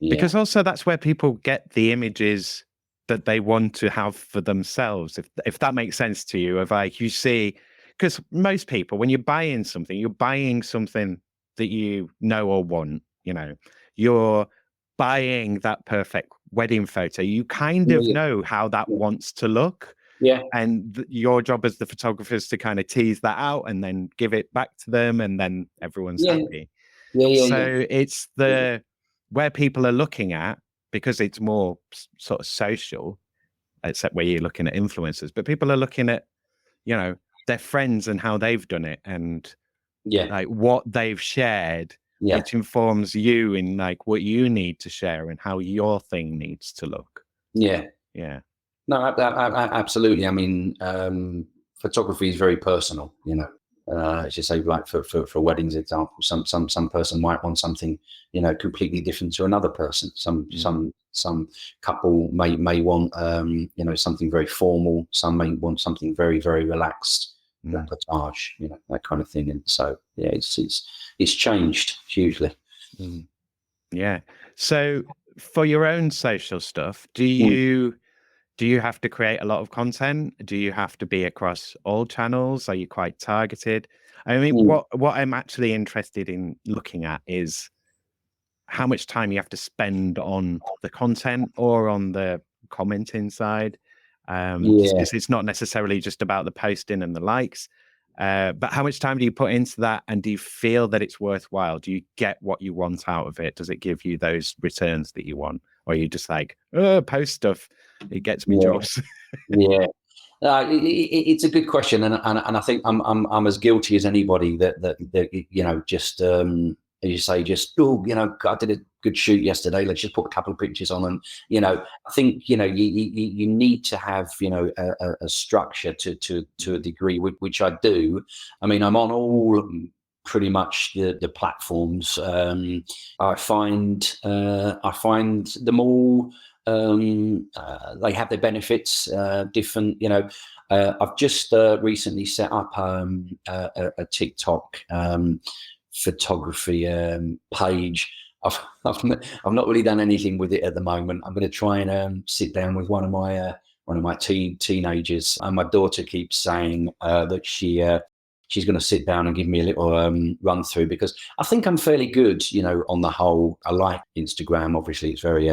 Yeah. Because also that's where people get the images that they want to have for themselves, if that makes sense to you. Of like, you see, because most people, when you're buying something that you know or want. You're buying that perfect wedding photo. You kind of Yeah, know how that wants to look. yeah, And your job as the photographer is to kind of tease that out and then give it back to them, and then everyone's yeah, happy. yeah. So it's where people are looking at, because it's more sort of social, except where you're looking at influencers, but people are looking at, their friends and how they've done it, and Yeah, like what they've shared, yeah, which informs you in like what you need to share and how your thing needs to look. yeah. Yeah. No, absolutely. I mean, photography is very personal. As you say, like for weddings, example, some person might want something completely different to another person. Some couple may want something very formal. Some may want something very, very relaxed, reportage, that kind of thing. And so yeah, it's changed hugely. Mm. Yeah. So for your own social stuff, do Mm, you have to create a lot of content? Do you have to be across all channels? Are you quite targeted? I mean, mm, what I'm actually interested in looking at is how much time you have to spend on the content or on the commenting side. yeah. It's not necessarily just about the posting and the likes, but how much time do you put into that? And do you feel that it's worthwhile? Do you get what you want out of it? Does it give you those returns that you want? Or are you just like, oh, post stuff, it gets me Yeah. jobs? Yeah. It's a good question, and I think I'm as guilty as anybody that just as you say, just I did a good shoot yesterday. Let's just put a couple of pictures on, and I think you need to have a structure to a degree, which I do. I mean, I'm on all pretty much the platforms. I find them all. They have their benefits, different. I've just recently set up a TikTok photography page. I've not really done anything with it at the moment. I'm going to try and sit down with one of my teenagers, and my daughter keeps saying that she's going to sit down and give me a little run through, because I think I'm fairly good, on the whole. I like Instagram. Obviously, it's very,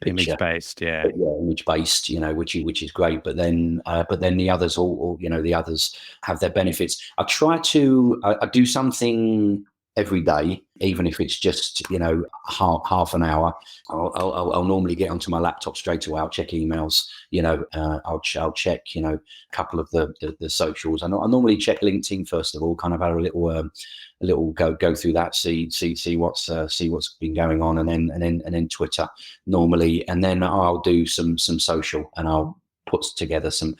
picture, Image based, yeah. image based, which is great. But then the others, all the others have their benefits. I try to I do something every day, even if it's just half an hour. I'll normally get onto my laptop straight away. I'll check emails. I'll check a couple of the socials. I normally check LinkedIn first of all. Kind of have a little go through that, see what's been going on, and then Twitter normally, and then I'll do some social, and I'll put together some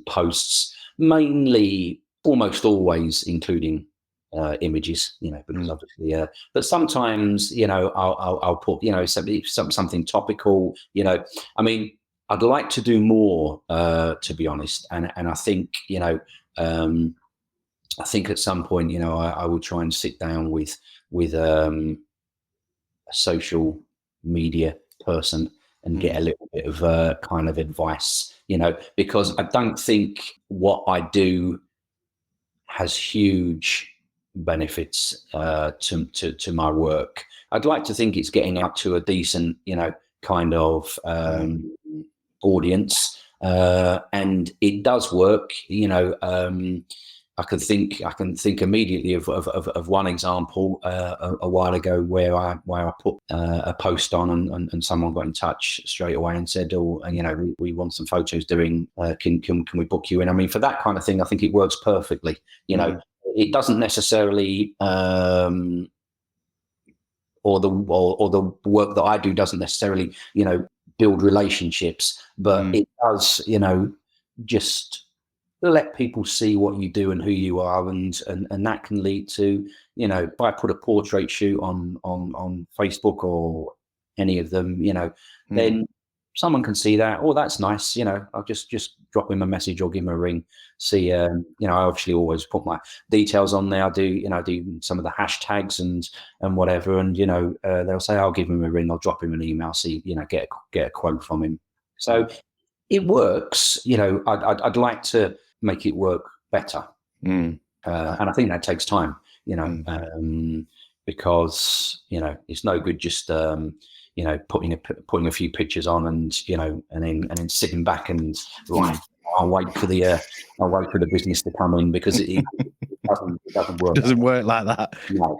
posts, mainly almost always including images, because obviously, but sometimes, I'll put, something topical, I mean, I'd like to do more, to be honest. And I think, I think at some point, I will try and sit down with a social media person and get a little bit of kind of advice, because I don't think what I do has huge benefits to my work. I'd like to think it's getting out to a decent, kind of audience, and it does work. I can think immediately of one example a while ago where I put a post on, and someone got in touch straight away and said, "Oh, we want some photos doing. Can we book you in?" I mean, for that kind of thing, I think it works perfectly. It doesn't necessarily, or the work that I do doesn't necessarily, build relationships, but it does, just let people see what you do and who you are, and that can lead to, you know, if I put a portrait shoot on Facebook or any of them, you know, then someone can see that. Oh, that's nice. You know, I'll just drop him a message or give him a ring. See, you know, I obviously always put my details on there. I do, you know, I do some of the hashtags and whatever. And, you know, they'll say, I'll give him a ring. I'll drop him an email. See, you know, get a quote from him. So it works. You know, I'd like to make it work better. And I think that takes time, you know, because, you know, it's no good just, you know, putting a few pictures on and, you know, and then sitting back and I'll wait for the business to come in, because it doesn't work. It doesn't work like that. No.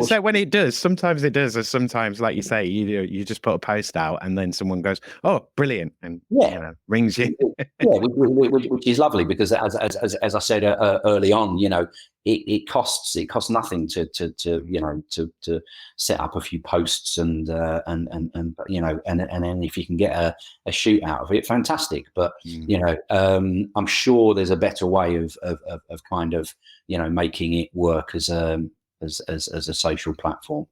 So when it does, sometimes it does, or sometimes, like you say, you just put a post out and then someone goes, "Oh, brilliant," and you know, rings you. Which is lovely, because as I said early on, you know, it costs nothing to you know, to set up a few posts and you know, and then if you can get a shoot out of it, fantastic. But you know, I'm sure there's a better way of kind of, you know, making it work as a social platform.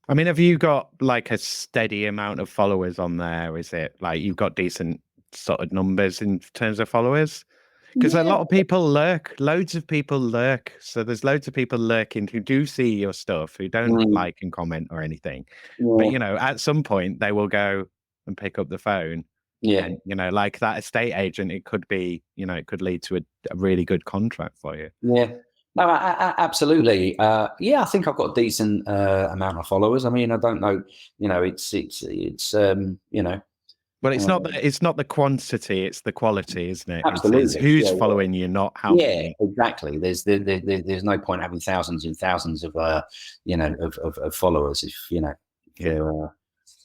I mean, have you got like a steady amount of followers on there? Is it like you've got decent sort of numbers in terms of followers? Because a lot of people lurk, loads of people lurk. So there's loads of people lurking who do see your stuff, who don't like and comment or anything. But, you know, at some point they will go and pick up the phone. And, you know, like that estate agent, it could be, you know, it could lead to a really good contract for you. Yeah. No, absolutely. Yeah, I think I've got a decent amount of followers. I mean, I don't know, you know, it's you know. Well, it's not the quantity, it's the quality, isn't it? Absolutely. It's who's following you, not how many. Yeah, exactly. There's no point having thousands and thousands of you know, of followers if, you know,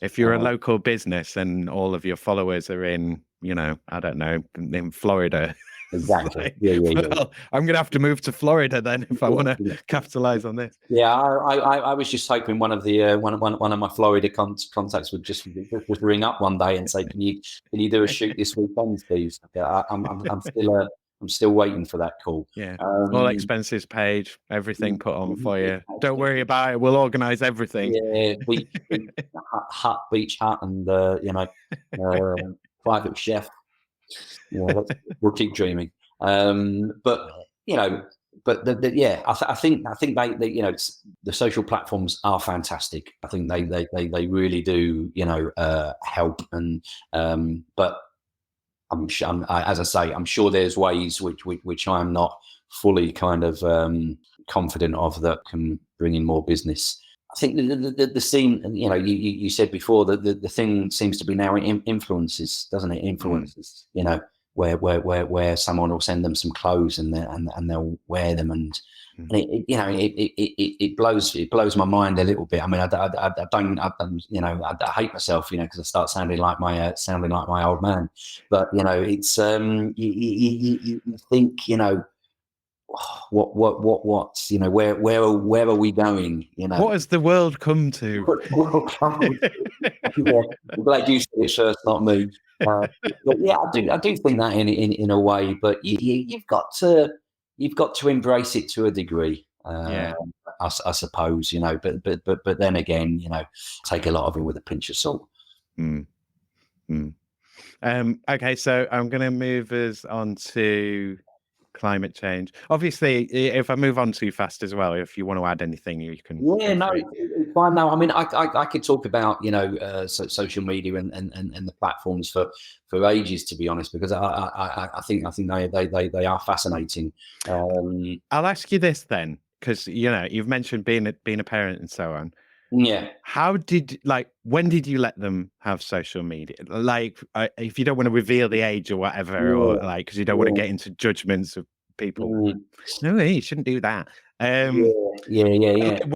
if you're a local business and all of your followers are in, you know, I don't know, in Florida. Exactly. Well, I'm going to have to move to Florida then if I want to capitalize on this. Yeah, I was just hoping one of the one of my Florida contacts would just ring up one day and say, "Can you do a shoot this weekend, Steve?" Yeah, I'm still waiting for that call. Yeah, all expenses paid, everything put on for you. Don't worry about it. We'll organise everything. Yeah, beach hut, and you know, private chef. Yeah, we'll keep dreaming. But you know, but yeah, I think they you know, the social platforms are fantastic. I think they really do, you know, help. And but I'm sure, as I say, I'm sure there's ways which I'm not fully kind of confident of that can bring in more business. I think the scene, you know, you said before that the thing seems to be now influences, doesn't it? Influences, you know, where someone will send them some clothes and they'll wear them, and it you know, it blows my mind a little bit. I mean, I don't, you know, I hate myself, you know, because I start sounding like my old man. But you know, it's you think, you know, what, you know, where are we going? You know, what has the world come to? Yeah, I'm glad you said it first, not me. But yeah, I do think that in a way. But you've got to embrace it to a degree. I suppose, you know. But then again, you know, take a lot of it with a pinch of salt. Okay, so I'm going to move us on to climate change. Obviously, if I move on too fast as well, if you want to add anything, you can. Yeah, no, it's fine. No, I mean, I could talk about, you know, social media and the platforms for ages, to be honest, because I think they are fascinating. I'll ask you this then, because you know you've mentioned being a parent and so on. Yeah. When did you let them have social media? Like, if you don't want to reveal the age or whatever, or like, because you don't want to get into judgments of people. No, you shouldn't do that. Yeah.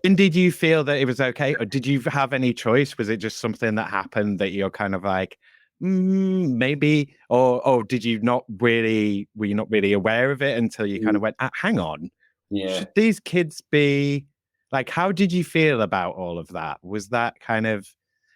When did you feel that it was okay? Or did you have any choice? Was it just something that happened that you're kind of like, maybe, or did you were you not really aware of it until you kind of went, hang on, should these kids be like, how did you feel about all of that? Was that kind of,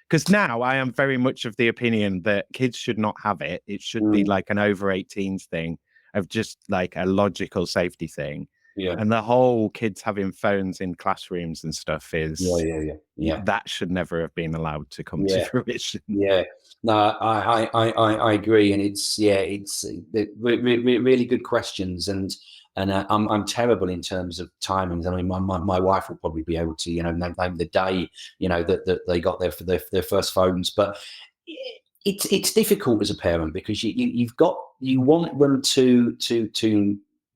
because now I am very much of the opinion that kids should not have it. It should be like an over 18s thing. of just like a logical safety thing. Yeah. And the whole kids having phones in classrooms and stuff is that should never have been allowed to come to fruition. Yeah, no, I agree, and it's really good questions, and I'm terrible in terms of timings. I mean, my wife will probably be able to, name the day, that they got their first phones, but it's difficult as a parent because you want them to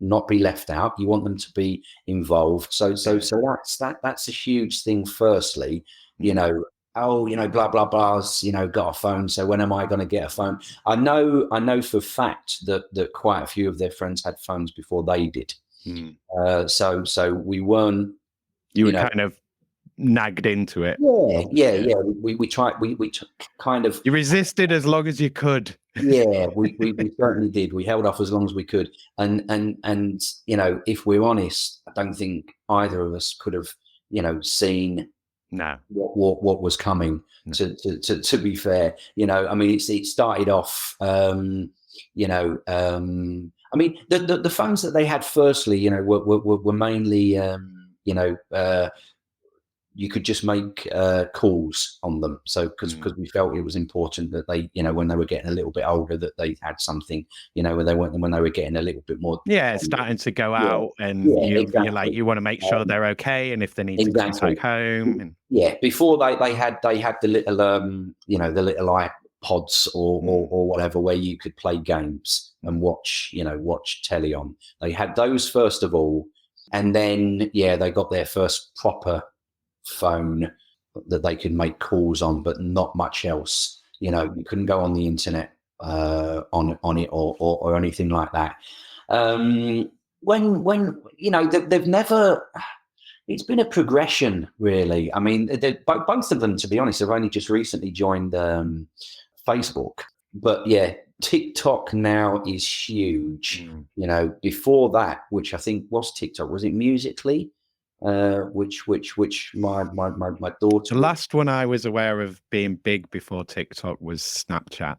not be left out. You want them to be involved. So that's a huge thing. Firstly, blah blah blah's, got a phone. So when am I going to get a phone? I know for a fact that quite a few of their friends had phones before they did. So we weren't. You were kind of nagged into it. Yeah. We tried. We kind of. You resisted as long as you could. Yeah, we certainly did. We held off as long as we could, and if we're honest, I don't think either of us could have seen what was coming. No. To be fair, I mean, it started off. I mean, the phones that they had firstly, were mainly you could just make calls on them. So because we felt it was important that they, when they were getting a little bit older, that they had something, when they were getting a little bit more. Yeah, starting to go out, and you want to make sure they're okay, and if they need to come back home. And... Yeah, before they had the little the little iPods or whatever, where you could play games and watch telly on. They had those first of all, and then they got their first proper phone that they could make calls on, but not much else. You couldn't go on the internet on it or anything like that. When they've never. It's been a progression, really. I mean, both of them, to be honest, have only just recently joined Facebook. But TikTok now is huge. Before that, which I think was TikTok, was it Musical.ly? Which my daughter. The last one I was aware of being big before TikTok was Snapchat.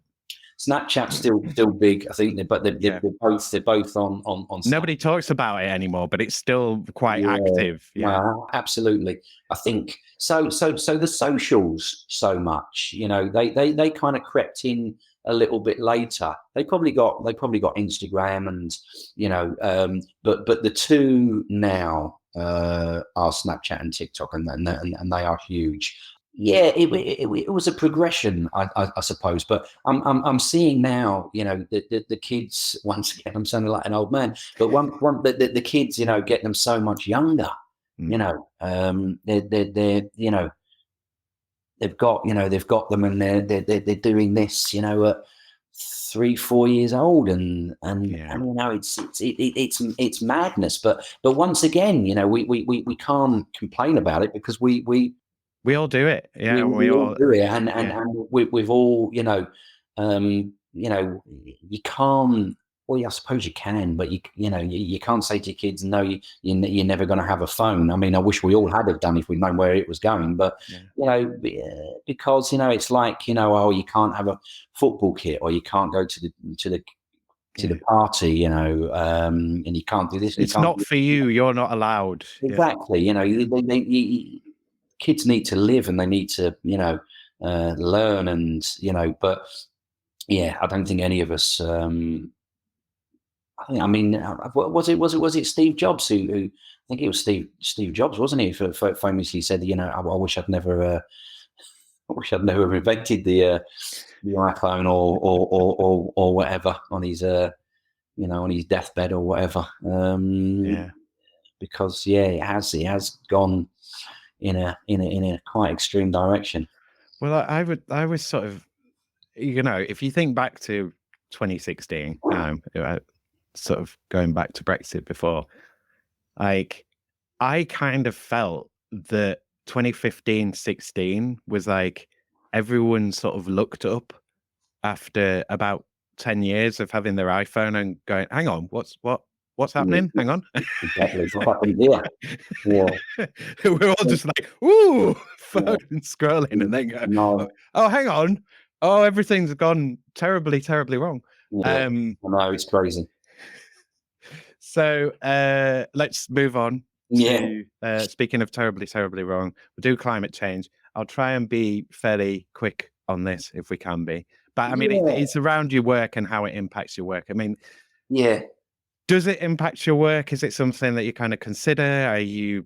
Snapchat's still big, I think, but they're both on Snapchat. Nobody talks about it anymore, but it's still quite active. Yeah, absolutely. I think so. The socials, so much, they kind of crept in a little bit later. They probably got Instagram, and but the two now are Snapchat and TikTok, and they are huge. Yeah, it was a progression, I suppose. But I'm seeing now, the kids, once again, I'm sounding like an old man, but the kids, getting them so much younger. They're they've got them, and they're doing this, at 3-4 years old, and it's madness. But once again, we can't complain about it because we all do it. Yeah, we all do it, and we've all, you can't. Well, I suppose you can, but you can't say to your kids, no, you're never going to have a phone. I mean, I wish we all had have done if we'd known where it was going, but because it's like oh, you can't have a football kit, or you can't go to the party, and you can't do this. It's not for you. You're not allowed. Exactly. Kids need to live, and they need to learn, and but I don't think any of us. I mean, was it Steve Jobs who I think it was Steve Jobs, wasn't he? Famously said, I wish I'd never invented the iPhone or whatever on his on his deathbed or whatever. Because it has gone in a quite extreme direction. Well, I was sort of, if you think back to 2016, sort of going back to Brexit before, like, I kind of felt that 2015-16 was like everyone sort of looked up after about 10 years of having their iPhone and going, hang on, what's happening? Hang on. Exactly. Yeah. We're all just like, ooh, phone scrolling, and then go, no. Oh, hang on. Oh, everything's gone terribly, terribly wrong. No, it's crazy. So let's move on to speaking of terribly, terribly wrong. We'll do climate change. I'll try and be fairly quick on this if we can be. But I mean, it's around your work and how it impacts your work. I mean, does it impact your work? Is it something that you kind of consider? Are you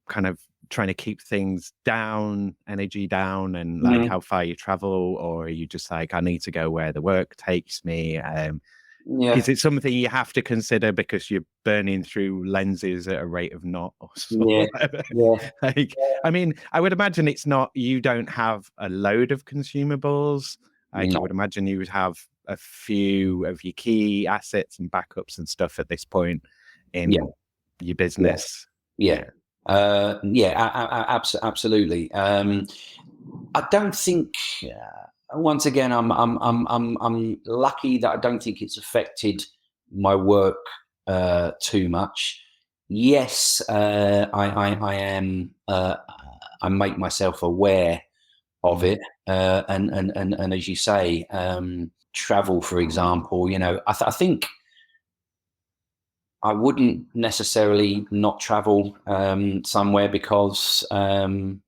kind of trying to keep things down, energy down, and like how far you travel? Or are you just like, I need to go where the work takes me? Is it something you have to consider because you're burning through lenses at a rate of naught or whatever? Like, I mean, I would imagine it's not, you don't have a load of consumables. I would imagine you would have a few of your key assets and backups and stuff at this point in your business. Absolutely. I don't think. Once again, I'm lucky that I don't think it's affected my work too much. Yes, I am. I make myself aware of it, and as you say, travel, for example. I think I wouldn't necessarily not travel somewhere because of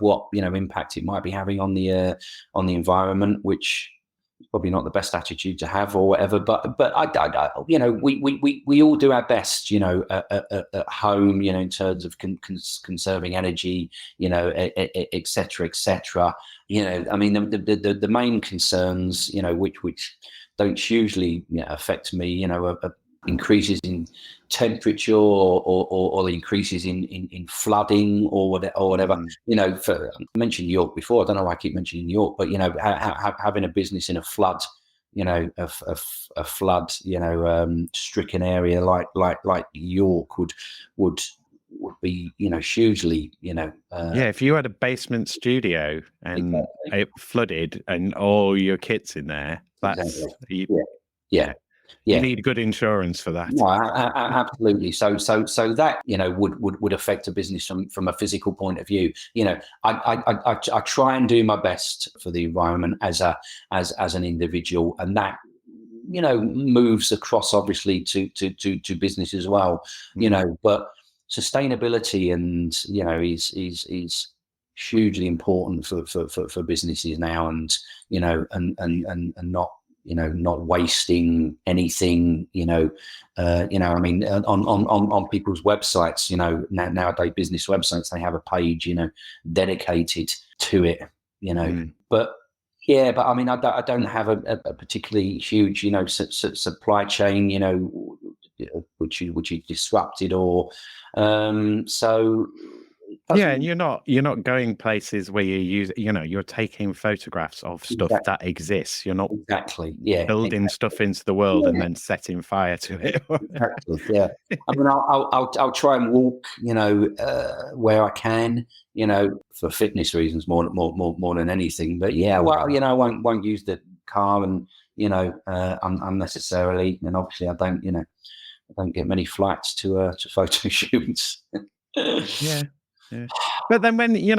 what impact it might be having on the environment, which is probably not the best attitude to have or whatever. But I we all do our best, at home, in terms of conserving energy, et cetera, et cetera. I mean, the main concerns, which don't usually affect me, increases in temperature or the increases in flooding or whatever. I mentioned New York before. I don't know why I keep mentioning New York, but having a business in a flood, a flood, stricken area like New York would be hugely if you had a basement studio and it flooded and all your kit's in there, that's you need good insurance for that. No, absolutely. So that would affect a business from a physical point of view. I try and do my best for the environment as an individual, and that moves across obviously to business as well. But sustainability and is hugely important for businesses now, and not not wasting anything, I mean, on people's websites, nowadays business websites, they have a page, dedicated to it, but I mean, I don't have a particularly huge, supply chain, which is disrupted or, so. And you're not going places where you're taking photographs of stuff that exists. You're not building stuff into the world and then setting fire to it. Exactly. I mean, I'll try and walk, where I can, for fitness reasons more than anything. But I won't use the car and unnecessarily. And obviously, I don't get many flights to photo shoots. But then when you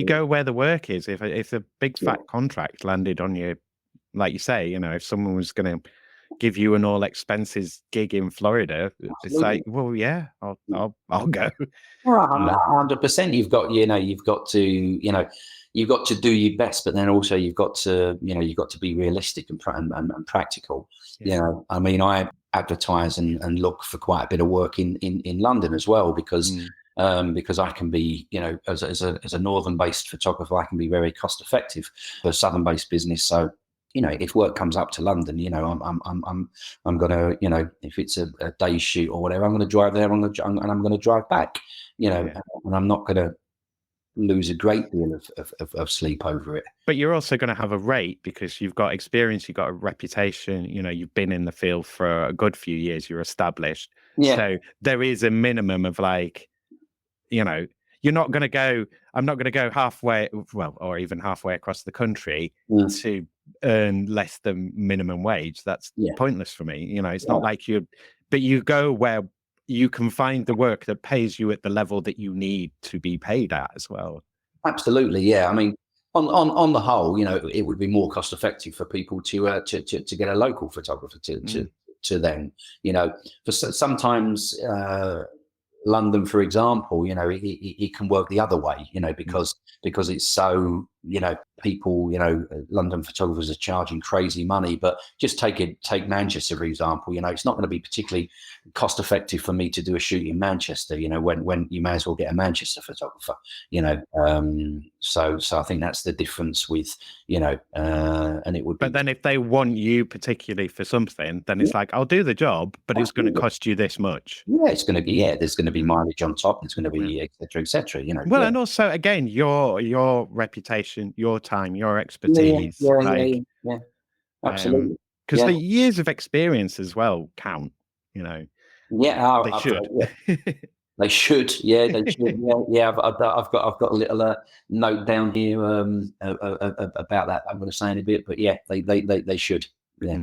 go where the work is, if a big fat contract landed on you, like you say, if someone was going to give you an all expenses gig in Florida, it's like, well, I'll go. 100%. You've got to do your best, but then also you've got to be realistic and practical. I mean, I advertise and look for quite a bit of work in London as well, because I can be, as a northern-based photographer, I can be very cost-effective for a southern-based business. So, if work comes up to London, I'm gonna, if it's a day's shoot or whatever, I'm gonna drive there, and I'm gonna drive back, and I'm not gonna lose a great deal of sleep over it. But you're also going to have a rate because you've got experience, you've got a reputation, you've been in the field for a good few years, you're established. So there is a minimum of you're not going to go, I'm not going to go halfway, or even halfway across the country to earn less than minimum wage. That's pointless for me. It's not like but you go where you can find the work that pays you at the level that you need to be paid at as well. Absolutely. I mean, on the whole, it would be more cost effective for people to get a local photographer to them. For sometimes London, for example, it can work the other way, because it's so, people, London photographers are charging crazy money. But just take Manchester, for example. It's not going to be particularly cost effective for me to do a shoot in Manchester, when you may as well get a Manchester photographer, so I think that's the difference with, and it would be. But then if they want you particularly for something, then it's like, I'll do the job, but it's going to cost you this much. Yeah, it's going to be, there's going to be mileage on top. It's going to be et cetera, Well, and also, again, your reputation, your time, your expertise. Yeah. Absolutely. Because the years of experience as well count, Yeah, they should. They should. Yeah, they should. Yeah. I've got a little note down here about that. I'm going to say in a bit, but yeah, they should. Yeah,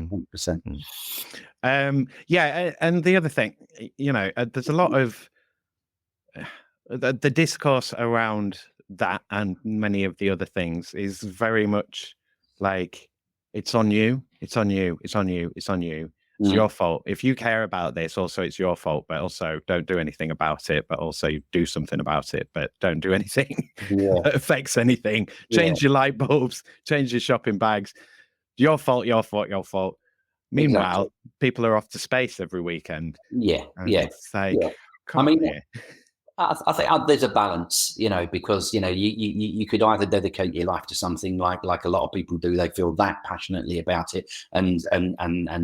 100%. Yeah, and the other thing, there's a lot of the discourse around that and many of the other things is very much like, it's on you, it's on you, it's on you, it's on you. It's your fault. If you care about this, also it's your fault, but also don't do anything about it, but also do something about it, but don't do anything that affects anything. Change your light bulbs, change your shopping bags. Your fault, your fault, your fault. Meanwhile, people are off to space every weekend. It's like, come on here. I think there's a balance, because you could either dedicate your life to something like a lot of people do. They feel that passionately about it, and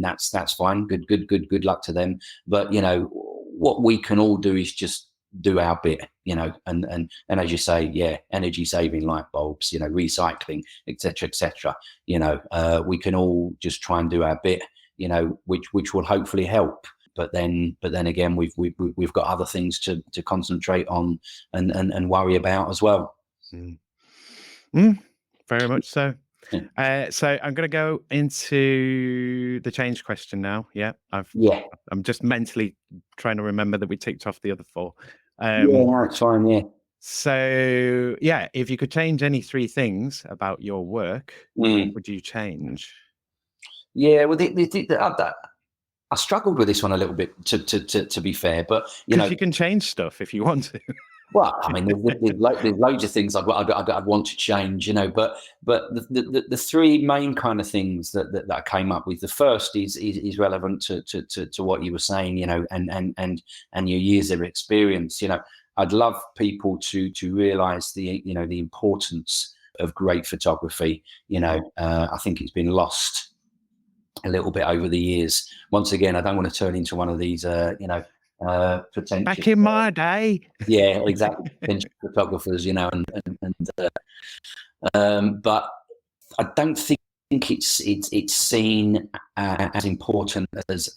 that's fine. Good luck to them. But what we can all do is just do our bit, and as you say, energy saving light bulbs, recycling, etc. We can all just try and do our bit, which will hopefully help. But then again, we've got other things to concentrate on and worry about as well. Very much so. So I'm going to go into the change question now. I'm just mentally trying to remember that we ticked off the other four. That's fine. Yeah. So if you could change any three things about your work, what would you change? Yeah, well, I struggled with this one a little bit, to be fair, but because you can change stuff if you want to. Well, I mean, there's loads of things I'd want to change, but the three main kind of things that I came up with. The first is relevant to what you were saying, and your years of experience. I'd love people to realise the importance of great photography. I think it's been lost a little bit over the years. Once again, I don't want to turn into one of these, potential. Back in my day. Yeah, exactly. Potential photographers, but I don't think it's seen as important as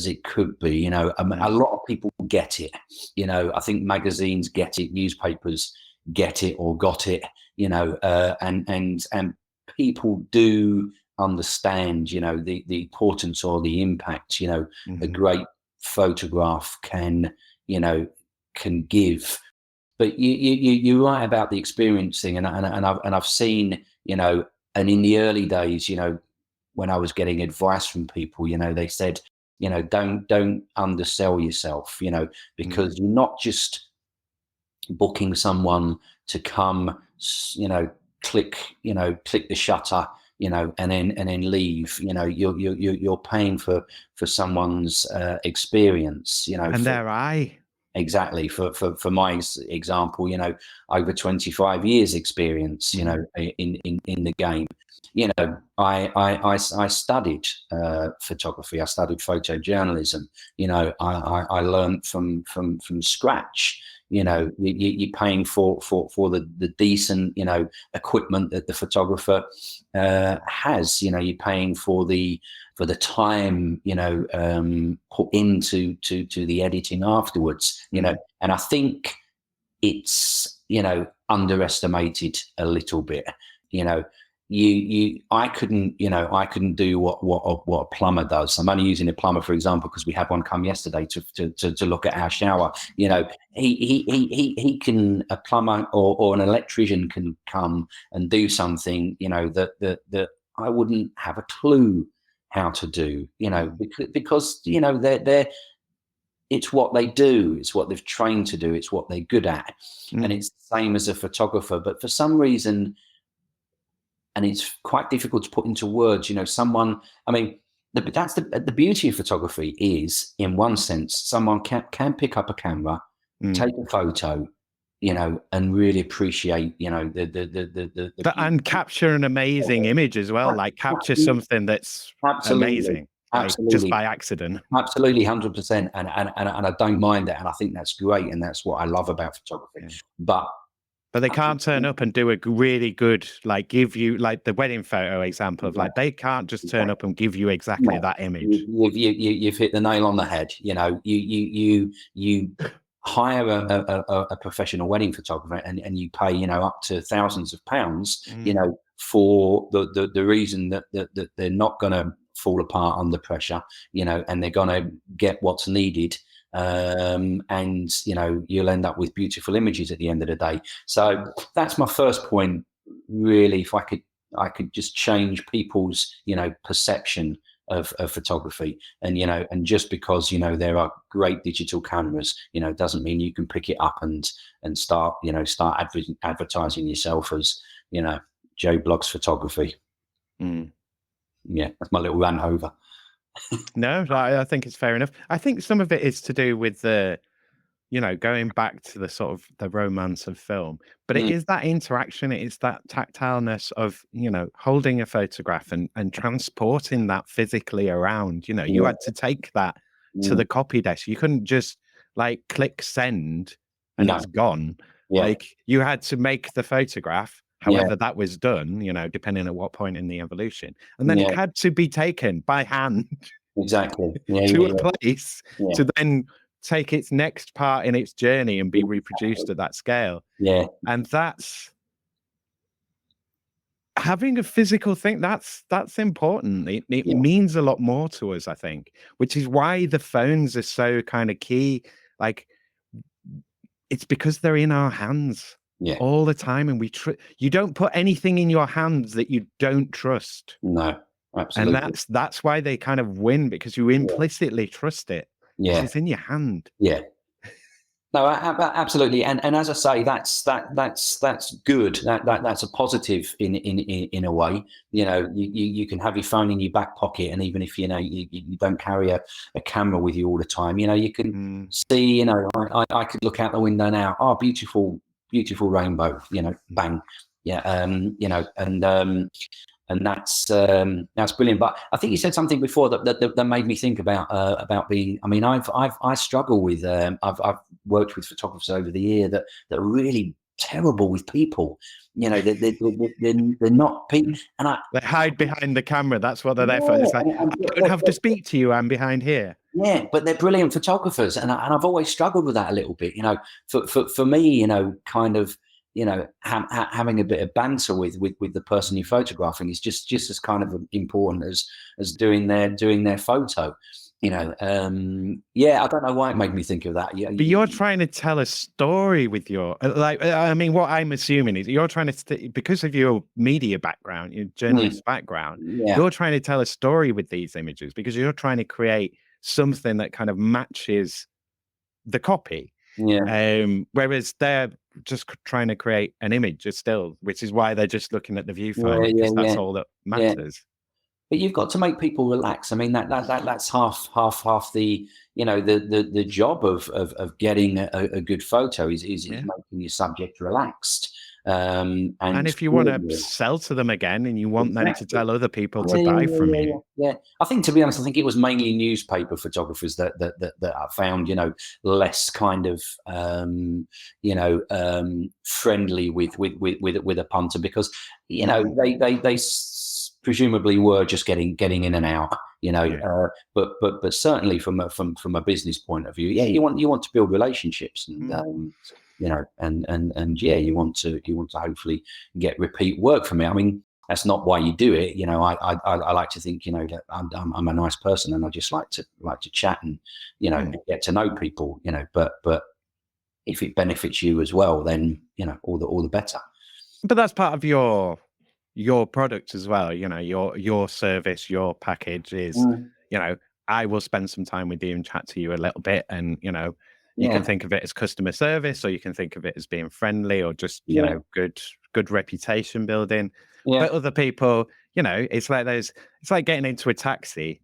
it could be. A lot of people get it. I think magazines get it, newspapers get it or got it. And people do understand, the importance or the impact, a great photograph can give. But you're right about the experiencing, and I've seen, and in the early days, when I was getting advice from people, they said, don't undersell yourself, because you're not just booking someone to come, click the shutter, and then leave. You're paying for someone's experience. And their eye. Exactly. For my example, over 25 years experience, in the game. I studied photography. I studied photojournalism. I learned from scratch. You're paying for the decent, equipment that the photographer has. You're paying for the time, put into the editing afterwards. And I think it's underestimated a little bit. I couldn't do what a plumber does. I'm only using a plumber for example because we had one come yesterday to look at our shower. He can, a plumber or an electrician can come and do something that I wouldn't have a clue how to do. Because they're it's what they do, it's what they've trained to do, it's what they're good at, and it's the same as a photographer. But for some reason, and it's quite difficult to put into words, someone, I mean, that's the beauty of photography is, in one sense, someone can pick up a camera, take a photo, and really appreciate, and capture an amazing image as well, like capture something that's amazing. Absolutely. Just by accident. Absolutely, 100%. And I don't mind that. And I think that's great. And that's what I love about photography. Yeah. But they can't turn up and do a really good, like give you like the wedding photo example of like, they can't just turn up and give you exactly that image. You've hit the nail on the head. You hire a professional wedding photographer and you pay, up to thousands of pounds, for the reason that they're not going to fall apart under pressure, and they're going to get what's needed. And you'll end up with beautiful images at the end of the day. So that's my first point, really. If I could just change people's perception of photography, and just because there are great digital cameras, doesn't mean you can pick it up and start advertising yourself as Joe Blogs photography. Yeah, that's my little rant over. No, I think it's fair enough. I think some of it is to do with the, going back to the sort of the romance of film, but it is that interaction, it is that tactileness of, holding a photograph and transporting that physically around. You had to take that to the copy desk. You couldn't just like click send and it's gone. Like you had to make the photograph, however that was done, depending on what point in the evolution. And then it had to be taken by hand. Exactly. To a place to then take its next part in its journey and be reproduced at that scale. Yeah. And that's having a physical thing, that's important. It means a lot more to us, I think, which is why the phones are so kind of key. Like it's because they're in our hands all the time, and you don't put anything in your hands that you don't trust. No. Absolutely. And that's why they kind of win, because you implicitly trust it. Yeah, it's in your hand. Yeah. No, absolutely. And as I say, that's good. That's a positive in a way. You can have your phone in your back pocket, and even if you don't carry a camera with you all the time, you can see. I could look out the window now. Oh, beautiful rainbow. Bang. Yeah. And that's brilliant. But I think you said something before that made me think about being. I mean, I struggle with. I've worked with photographers over the year that are really terrible with people. They're not people, and they hide behind the camera. That's what they're there for. It's like, I don't have to speak to you. I'm behind here. Yeah, but they're brilliant photographers, and I've always struggled with that a little bit. For me, kind of. Having a bit of banter with the person you're photographing is just as kind of important as doing their photo. I don't know why it made me think of that. Yeah, but you're trying to tell a story with your what I'm assuming is you're trying to because of your media background, your journalist background, you're trying to tell a story with these images because you're trying to create something that kind of matches the copy. Yeah. Whereas they're just trying to create an image still, which is why they're just looking at the viewfinder because that's all that matters. But you've got to make people relax. I mean, that's half the the job of getting a good photo is making your subject relaxed. And if you want to sell to them again and you want them to tell other people to buy from you. Yeah. I think, to be honest, I think it was mainly newspaper photographers that I found, less kind of, friendly with a punter because, they presumably were just getting in and out, but certainly from a business point of view, you want to build relationships and, you want to hopefully get repeat work from it. I mean, that's not why you do it. You know, I like to think, you know, that I'm a nice person, and I just like to chat and, you know, get to know people, you know, but if it benefits you as well, then, you know, all the better. But that's part of your product as well. You know, your service, your package is, you know, I will spend some time with you and chat to you a little bit, and, you know, you can think of it as customer service, or you can think of it as being friendly, or just, you know, good reputation building. But other people, you know, it's like getting into a taxi.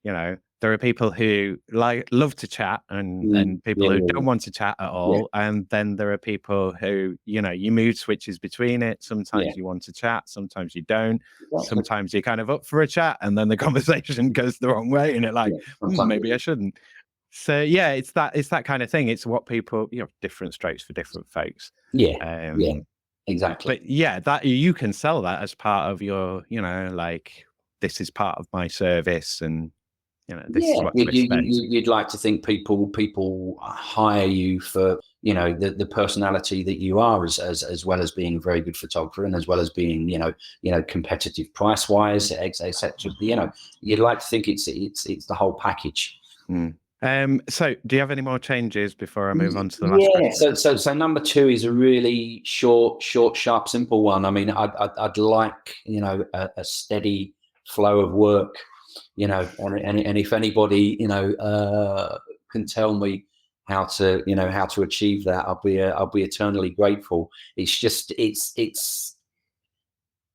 You know, there are people who love to chat, and people who don't want to chat at all. And then there are people who, you know, you mood switches between it. Sometimes you want to chat, sometimes you don't. Sometimes you're kind of up for a chat, and then the conversation goes the wrong way, and it like, maybe I shouldn't. So yeah, it's that kind of thing. It's what people, you know, different strokes for different folks. Exactly. But yeah, that you can sell that as part of your, you know, like, this is part of my service, and, you know, this is what to expect. You'd like to think people hire you for, you know, the personality that you are, as well as being a very good photographer, and as well as being, you know, competitive price wise, etc. You know, you'd like to think it's the whole package. So do you have any more changes before I move on to the last question? So number 2 is a really short, sharp, simple one. I mean, I'd like, you know, a steady flow of work, you know, and if anybody, you know, can tell me how to achieve that, I'll be eternally grateful. It's just,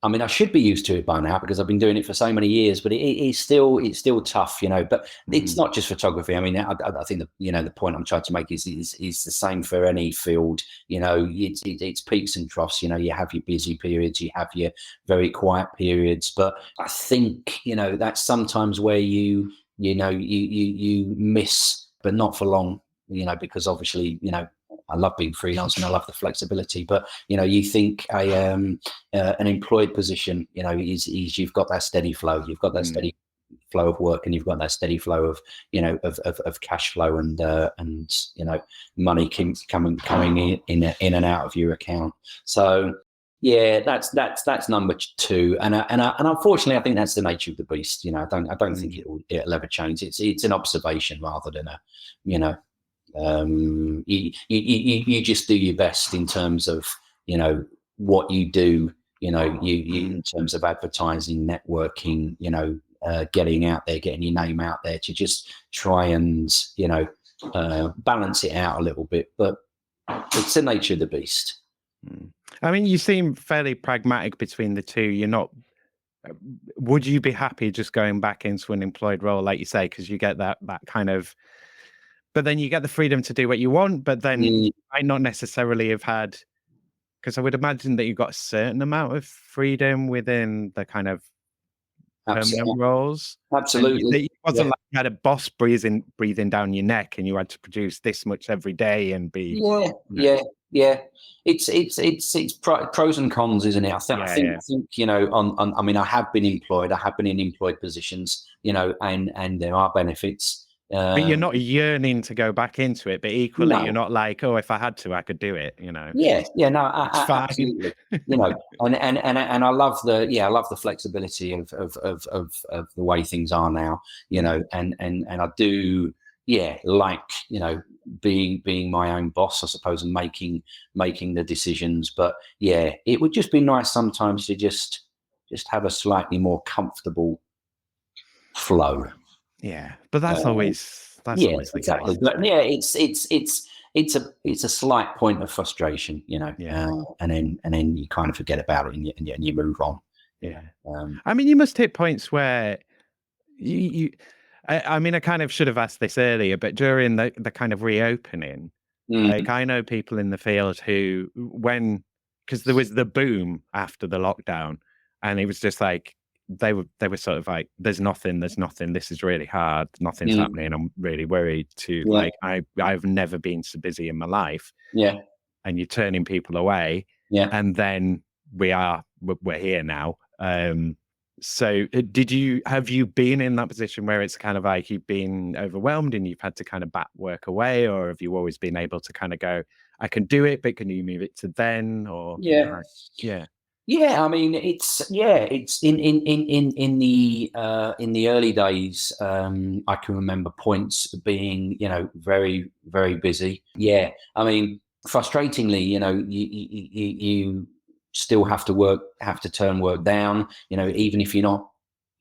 I mean, I should be used to it by now because I've been doing it for so many years, but it's still tough, you know. But it's not just photography. I mean, I think the point I'm trying to make is the same for any field. You know, it's peaks and troughs. You know, you have your busy periods, you have your very quiet periods. But I think, you know, that's sometimes where you miss, but not for long. You know, because obviously, you know, I love being freelance and I love the flexibility, but, you know, you think an employed position, you know, is you've got that steady flow, you've got that steady flow of work, and you've got that steady flow of, you know, of cash flow, and you know, money keeps coming in and out of your account. So yeah, that's number 2, and unfortunately, I think that's the nature of the beast. You know, I don't think it'll ever change. It's an observation rather than a, you know. You just do your best in terms of, you know, what you do, you know, you in terms of advertising, networking, you know, getting out there, getting your name out there, to just try and, you know, balance it out a little bit. But it's the nature of the beast. I mean, you seem fairly pragmatic between the two. You're not. Would you be happy just going back into an employed role, like you say, because you get that kind of. But then you get the freedom to do what you want, but then you might not necessarily have had, because I would imagine that you've got a certain amount of freedom within the kind of permanent roles. Absolutely. It wasn't like you had a boss breathing down your neck and you had to produce this much every day and be. Yeah. It's pros and cons, isn't it? I think, you know, on I mean, I have been employed. I have been in employed positions, you know, and there are benefits. But you're not yearning to go back into it, but equally you're not like, oh, if I had to, I could do it, you know. Absolutely. You know, and I love the flexibility of the way things are now, you know, and I do like, you know, being my own boss, I suppose, and making the decisions. But yeah, it would just be nice sometimes to just have a slightly more comfortable flow. Yeah, but that's always always the exactly. case. But yeah, it's a slight point of frustration, you know. And then you kind of forget about it, and you move on. Yeah. I mean, you must hit points where you I mean, I kind of should have asked this earlier, but during the kind of reopening, like, I know people in the field who, because there was the boom after the lockdown, and it was just like they were sort of like, there's nothing, this is really hard, nothing's happening, I'm really worried, to like, I've never been so busy in my life. And you're turning people away. And then we're here now. So have you been in that position where it's kind of like you've been overwhelmed and you've had to kind of back work away, or have you always been able to kind of go, I can do it, but can you move it to then? Or yeah. Yeah, I mean, it's in the early days. I can remember points being, very, very busy. Yeah, I mean, frustratingly, you still have to turn work down. Even if you're not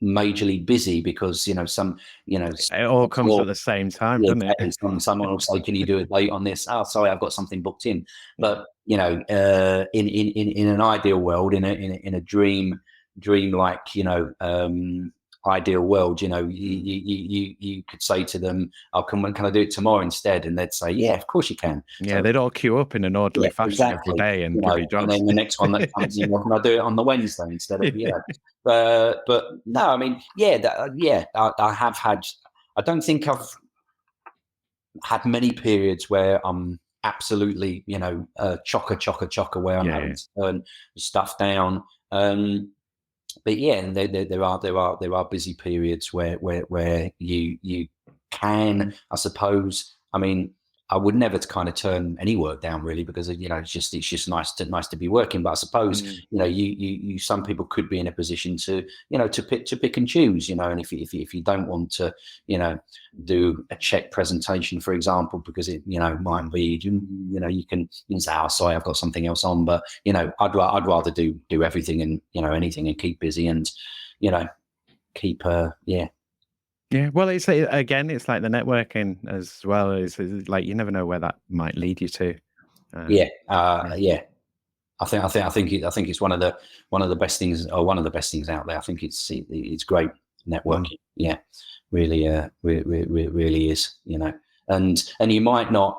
majorly busy, because some, It all comes at the same time, yeah, doesn't it? exactly. Someone will say, "Can you do a date on this?" Oh, sorry, I've got something booked in. But in an ideal world, in a dream like ideal world, you could say to them, "Oh, can I do it tomorrow instead?" And they'd say, "Yeah, of course you can." Yeah, So they'd all queue up in an orderly yeah, fashion every exactly. day and give you And jobs. then the next one that comes in, well, can I do it on the Wednesday instead of, but no, I mean, I have had. I don't think I've had many periods where I'm absolutely, chocker, where I'm having Yeah, to turn stuff down. But yeah, and there are busy periods where you can, I suppose. I mean, I would never kind of turn any work down, really, because it's just nice to be working. But I suppose mm, you some people could be in a position to to pick and choose, and if you don't want to do a check presentation, for example, because it might be you can say, "Oh, sorry, I've got something else on," but I'd rather do everything and anything and keep busy and keep yeah. yeah. Well, again, it's like the networking as well. Is like you never know where that might lead you to. Yeah, Yeah. yeah. I think it's one of the best things, or one of the best things out there. I think it's great Mm. networking. Yeah, really, really is. And you might not,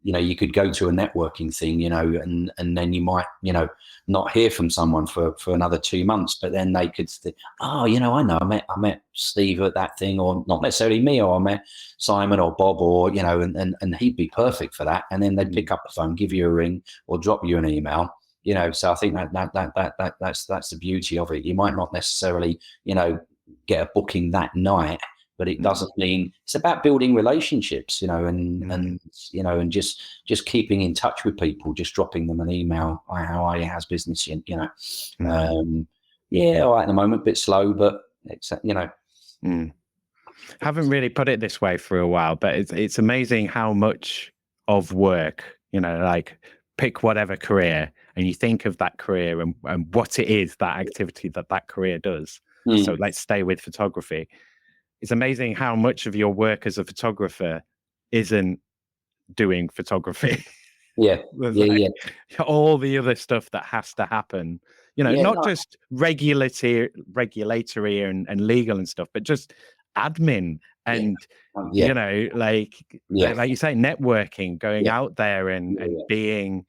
you could go to a networking thing, and then you might, not hear from someone for another 2 months, but then they could think, oh, I met Steve at that thing, or not necessarily me, or I met Simon or Bob, or and he'd be perfect for that. And then they'd pick up the phone, give you a ring, or drop you an email. So I think that's the beauty of it. You might not necessarily, get a booking that night, but it doesn't mean it's about building relationships, and just keeping in touch with people, just dropping them an email. Hi, how are you? How's business? Yeah, all right, at the moment, a bit slow, but it's Haven't really put it this way for a while, but it's amazing how much of work, like pick whatever career and you think of that career and what it is, that activity that career does. So let's stay with photography. It's amazing how much of your work as a photographer isn't doing photography. yeah, There's yeah, yeah, like all the other stuff that has to happen, yeah, not no, just regulatory and legal and stuff, but just admin yeah, and, yeah, like yeah, you say, networking, going yeah, out there and yeah,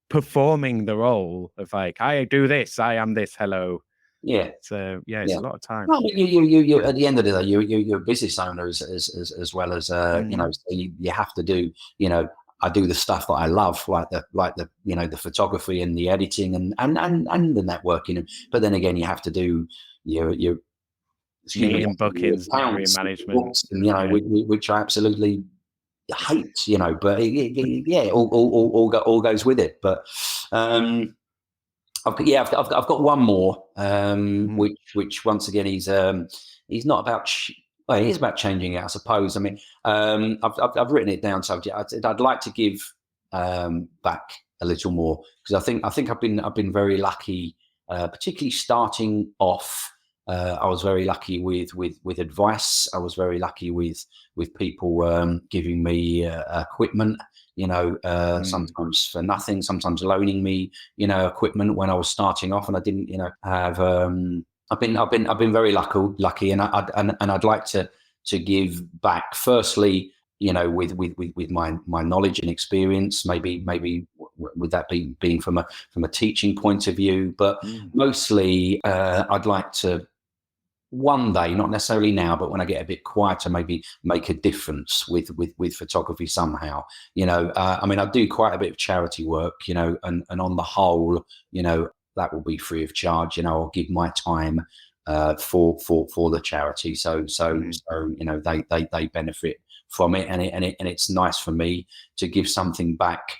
performing the role of like, I do this, I am this, hello. yeah. So yeah, it's Yeah. a lot of time. Well, you at the end of the day, you're a business owner as well as Mm, so you have to do, I do the stuff that I love, like the photography and the editing and the networking. But then again, you have to do your excuse me, you meeting have to do your bookings, diary accounts, your management. books, and Yeah. which I absolutely hate, but yeah, all goes with it. But I've got one more, Mm, which once again he's not about. Well, it is about changing it, I suppose. I mean, I've written it down. So I'd like to give back a little more, because I think I've been very lucky, particularly starting off. I was very lucky with advice. I was very lucky with people giving me equipment. mm, Sometimes for nothing, sometimes loaning me equipment when I was starting off, and I didn't have. I've been very lucky, and I'd like to give back. Firstly, with my knowledge and experience, maybe would that be being from a teaching point of view, but mm. mostly I'd like to one day, not necessarily now, but when I get a bit quieter, maybe make a difference with photography somehow. I mean, I do quite a bit of charity work, and on the whole, that will be free of charge. I'll give my time for the charity, so Mm, they benefit from it, and it's nice for me to give something back,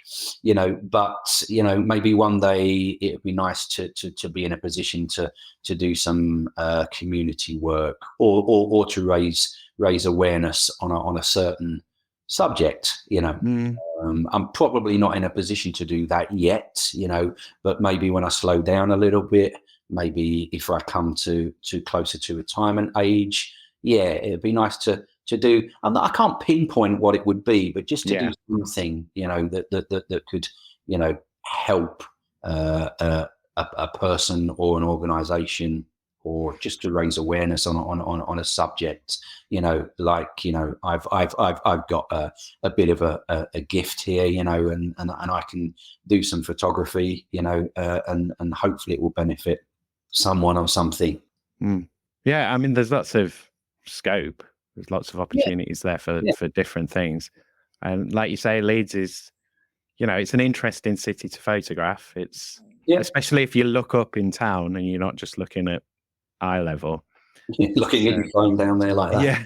but maybe one day it would be nice to be in a position to do some community work or to raise awareness on a certain subject. I'm probably not in a position to do that yet, but maybe when I slow down a little bit, maybe if I come to closer to retirement age, it'd be nice to do. I can't pinpoint what it would be, but just to do something, that could, help a person or an organization, or just to raise awareness on a subject, I've got a bit of a gift here, and I can do some photography, and hopefully it will benefit someone or something. Yeah, I mean, there's lots of scope. There's lots of opportunities there for different things. And like you say, Leeds is, it's an interesting city to photograph. It's especially if you look up in town and you're not just looking at eye level. Looking at your phone down there like that. Yeah.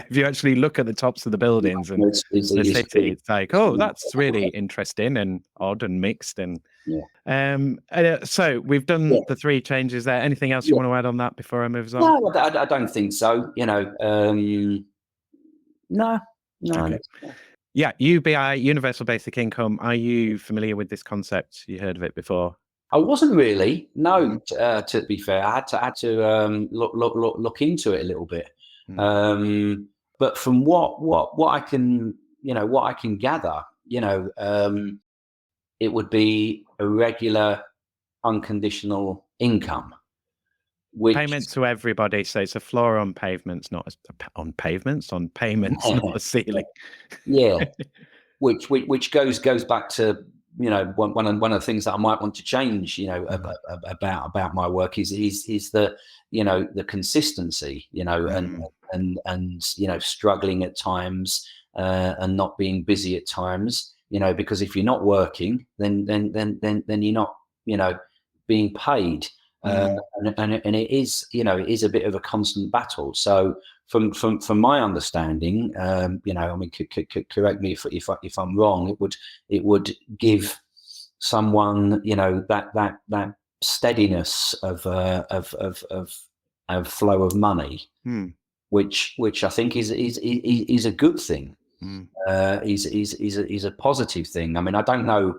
If you actually look at the tops of the buildings and the city, it's like, oh, that's really interesting and odd and mixed. And so we've done the 3 changes there. Anything else you want to add on that before I move on? No, I don't think so. No. Okay. Yeah, UBI, Universal Basic Income. Are you familiar with this concept? You heard of it before? I wasn't really. No, to be fair, I had to look into it a little bit. But from what I can gather, it would be a regular, unconditional income. Payment to everybody. So it's a floor on pavements, not on payments, not a ceiling. Which goes back to one of the things that I might want to change, about my work is the the consistency, and struggling at times, and not being busy at times, because if you're not working, then you're not being paid. And it is a bit of a constant battle. So from my understanding, I mean, correct me if I'm wrong, it would give someone that steadiness of flow of money, which I think is a good thing. Is a positive thing. I mean, I don't know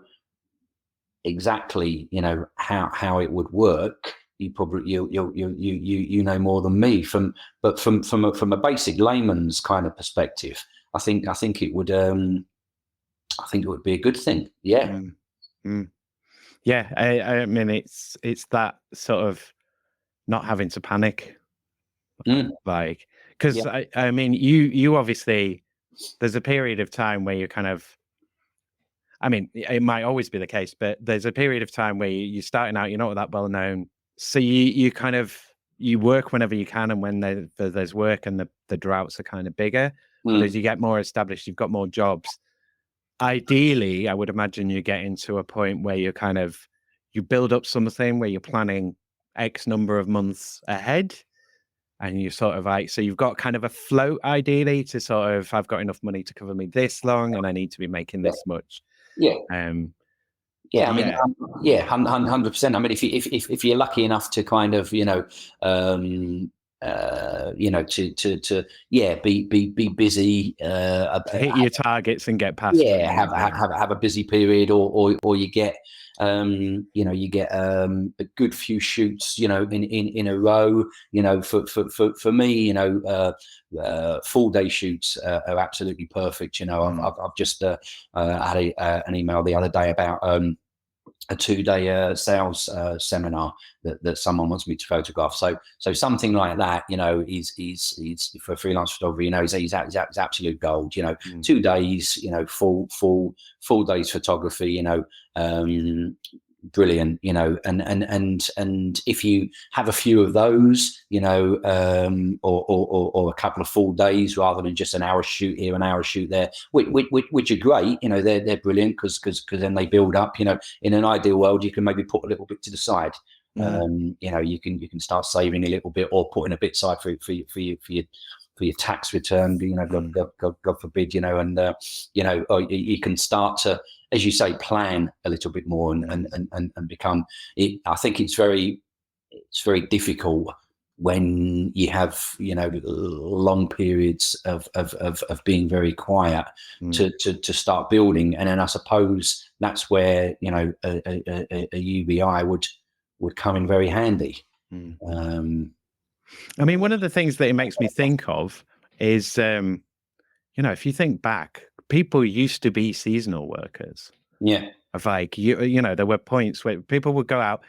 exactly how it would work. You probably you know more than me, but from a basic layman's kind of perspective, I think it would be a good thing. I mean, it's that sort of not having to panic, like, because I mean, you obviously, there's a period of time where you kind of, I mean, it might always be the case, but there's a period of time where you're starting out, you're not that well known. So you kind of, you work whenever you can, and when there's work and the droughts are kind of bigger. But as you get more established, you've got more jobs. Ideally, I would imagine you're getting to a point where you build up something where you're planning X number of months ahead. And you sort of like, so you've got kind of a float ideally to sort of, I've got enough money to cover me this long and I need to be making this much. I mean, 100%. I mean, if you're lucky enough to kind of, be busy, hit your targets and get past. Have a busy period, or you get, you get a good few shoots, in a row. For me, full day shoots are absolutely perfect. I've just had an email the other day about a 2-day sales seminar that someone wants me to photograph. So something like that, is for freelance photography, is absolute gold. 2 days, full days photography, brilliant, and if you have a few of those, or a couple of full days rather than just an hour shoot here, an hour shoot there, which are great, they're brilliant because then they build up. In an ideal world, you can maybe put a little bit to the side. You can start saving a little bit or putting a bit aside for your tax return, God forbid, and or you can start to, as you say, plan a little bit more and become it. I think it's very difficult when you have long periods of being very quiet to start building, and then I suppose that's where a UBI would come in very handy. I mean, one of the things that it makes me think of is if you think back, people used to be seasonal workers. Of like there were points where people would go out.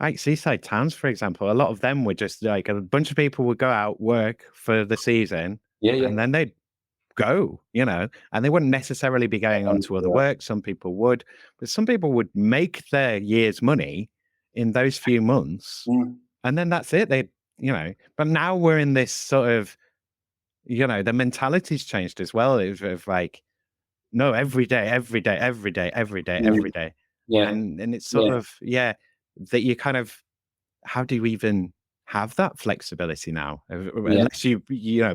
Like seaside towns, for example, a lot of them were just like a bunch of people would go out, work for the season, and then they'd go, and they wouldn't necessarily be going on to other work. Some people would, but some people would make their year's money in those few months, and then that's it. But now we're in this sort of, the mentality's changed as well. Of like, no, every day, every day, every day, every day, every day. And it's sort of, that you kind of, how do you even have that flexibility now? Unless you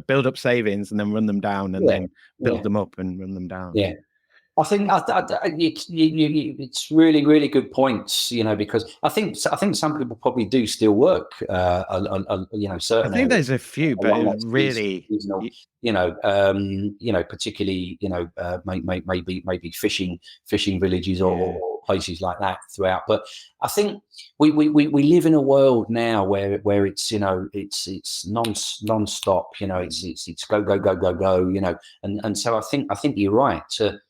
build up savings and then run them down and then build them up and run them down. I think it's really, really good points, because I think some people probably do still work, certain. I think there's a few, but really, particularly, maybe fishing villages or places like that throughout. But I think we live in a world now where it's it's non-stop, it's go, and so I think you're right to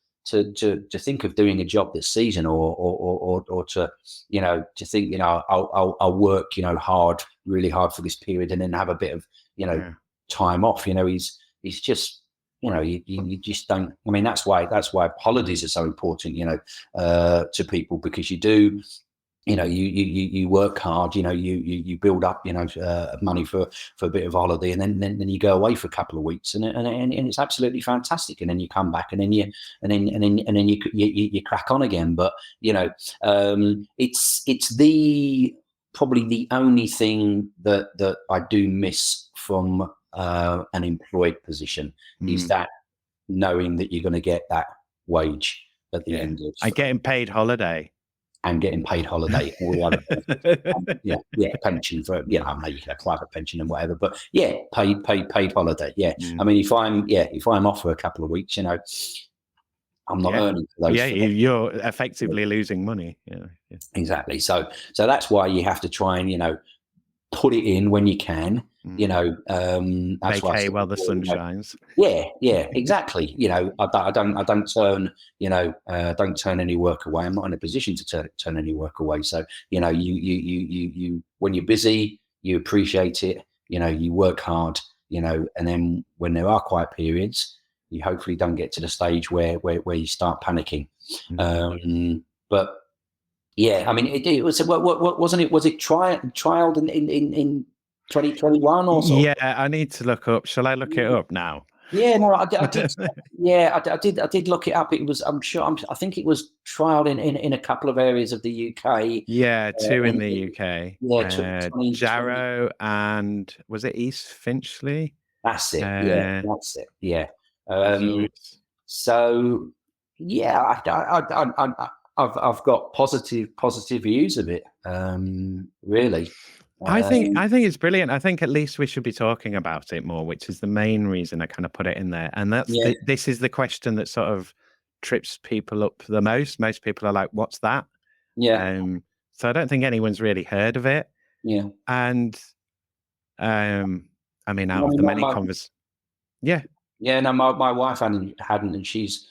think of doing a job this season or to think I'll work really hard for this period and then have a bit of time off. He's just you just don't. I mean, that's why holidays are so important to people, because you do. You work hard, you build up, money for a bit of holiday, and then you go away for a couple of weeks, and it's absolutely fantastic. And then you come back, and then you crack on again. But it's probably the only thing that I do miss from an employed position is that knowing that you're going to get that wage at the end of getting paid holiday. And getting paid holiday, all the other pension for I know you can have private pension and whatever, but paid holiday. I mean, if I'm off for a couple of weeks, I'm not earning for those. You're effectively losing money. Exactly. So that's why you have to try and put it in when you can. That's make hay while the sun shines. Exactly. I don't turn any work away. I'm not in a position to turn any work away. So you when you're busy, you appreciate it. You work hard. And then when there are quiet periods, you hopefully don't get to the stage where you start panicking. But I mean, it was what wasn't it? Was it trialed in 2021 or so? Yeah, I need to look up. Shall I look it up now? Yeah, no, I did. I did look it up. It was, I think it was trialed in a couple of areas of the UK. Yeah, two in the UK. Yeah, Jarrow and was it East Finchley? That's it. That's it. Yeah. So I've got positive views of it. Really. I think it's brilliant. I think at least we should be talking about it more, which is the main reason I kind of put it in there. And that's this is the question that sort of trips people up the most. Most people are like, "What's that?" So I don't think anyone's really heard of it. Yeah. And I mean, out of the many conversations, no, my wife hadn't, and she's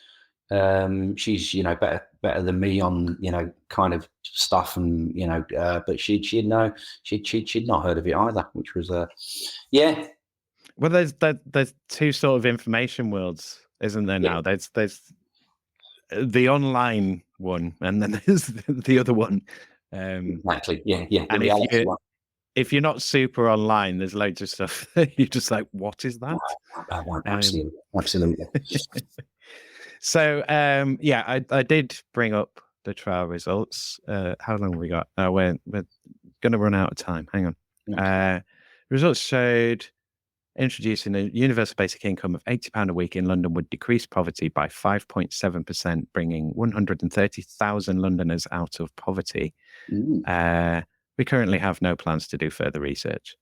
better than me on kind of stuff, and but she'd not heard of it either, which was well, there's two sort of information worlds, isn't there? Now there's the online one, and then there's the other one. Exactly. And if you're not super online, there's loads of stuff that you're just like, what is that? Absolutely. So, I did bring up the trial results. How long have we got? We're going to run out of time. Hang on. Okay. Results showed introducing a universal basic income of £80 a week in London would decrease poverty by 5.7%, bringing 130,000 Londoners out of poverty. We currently have no plans to do further research.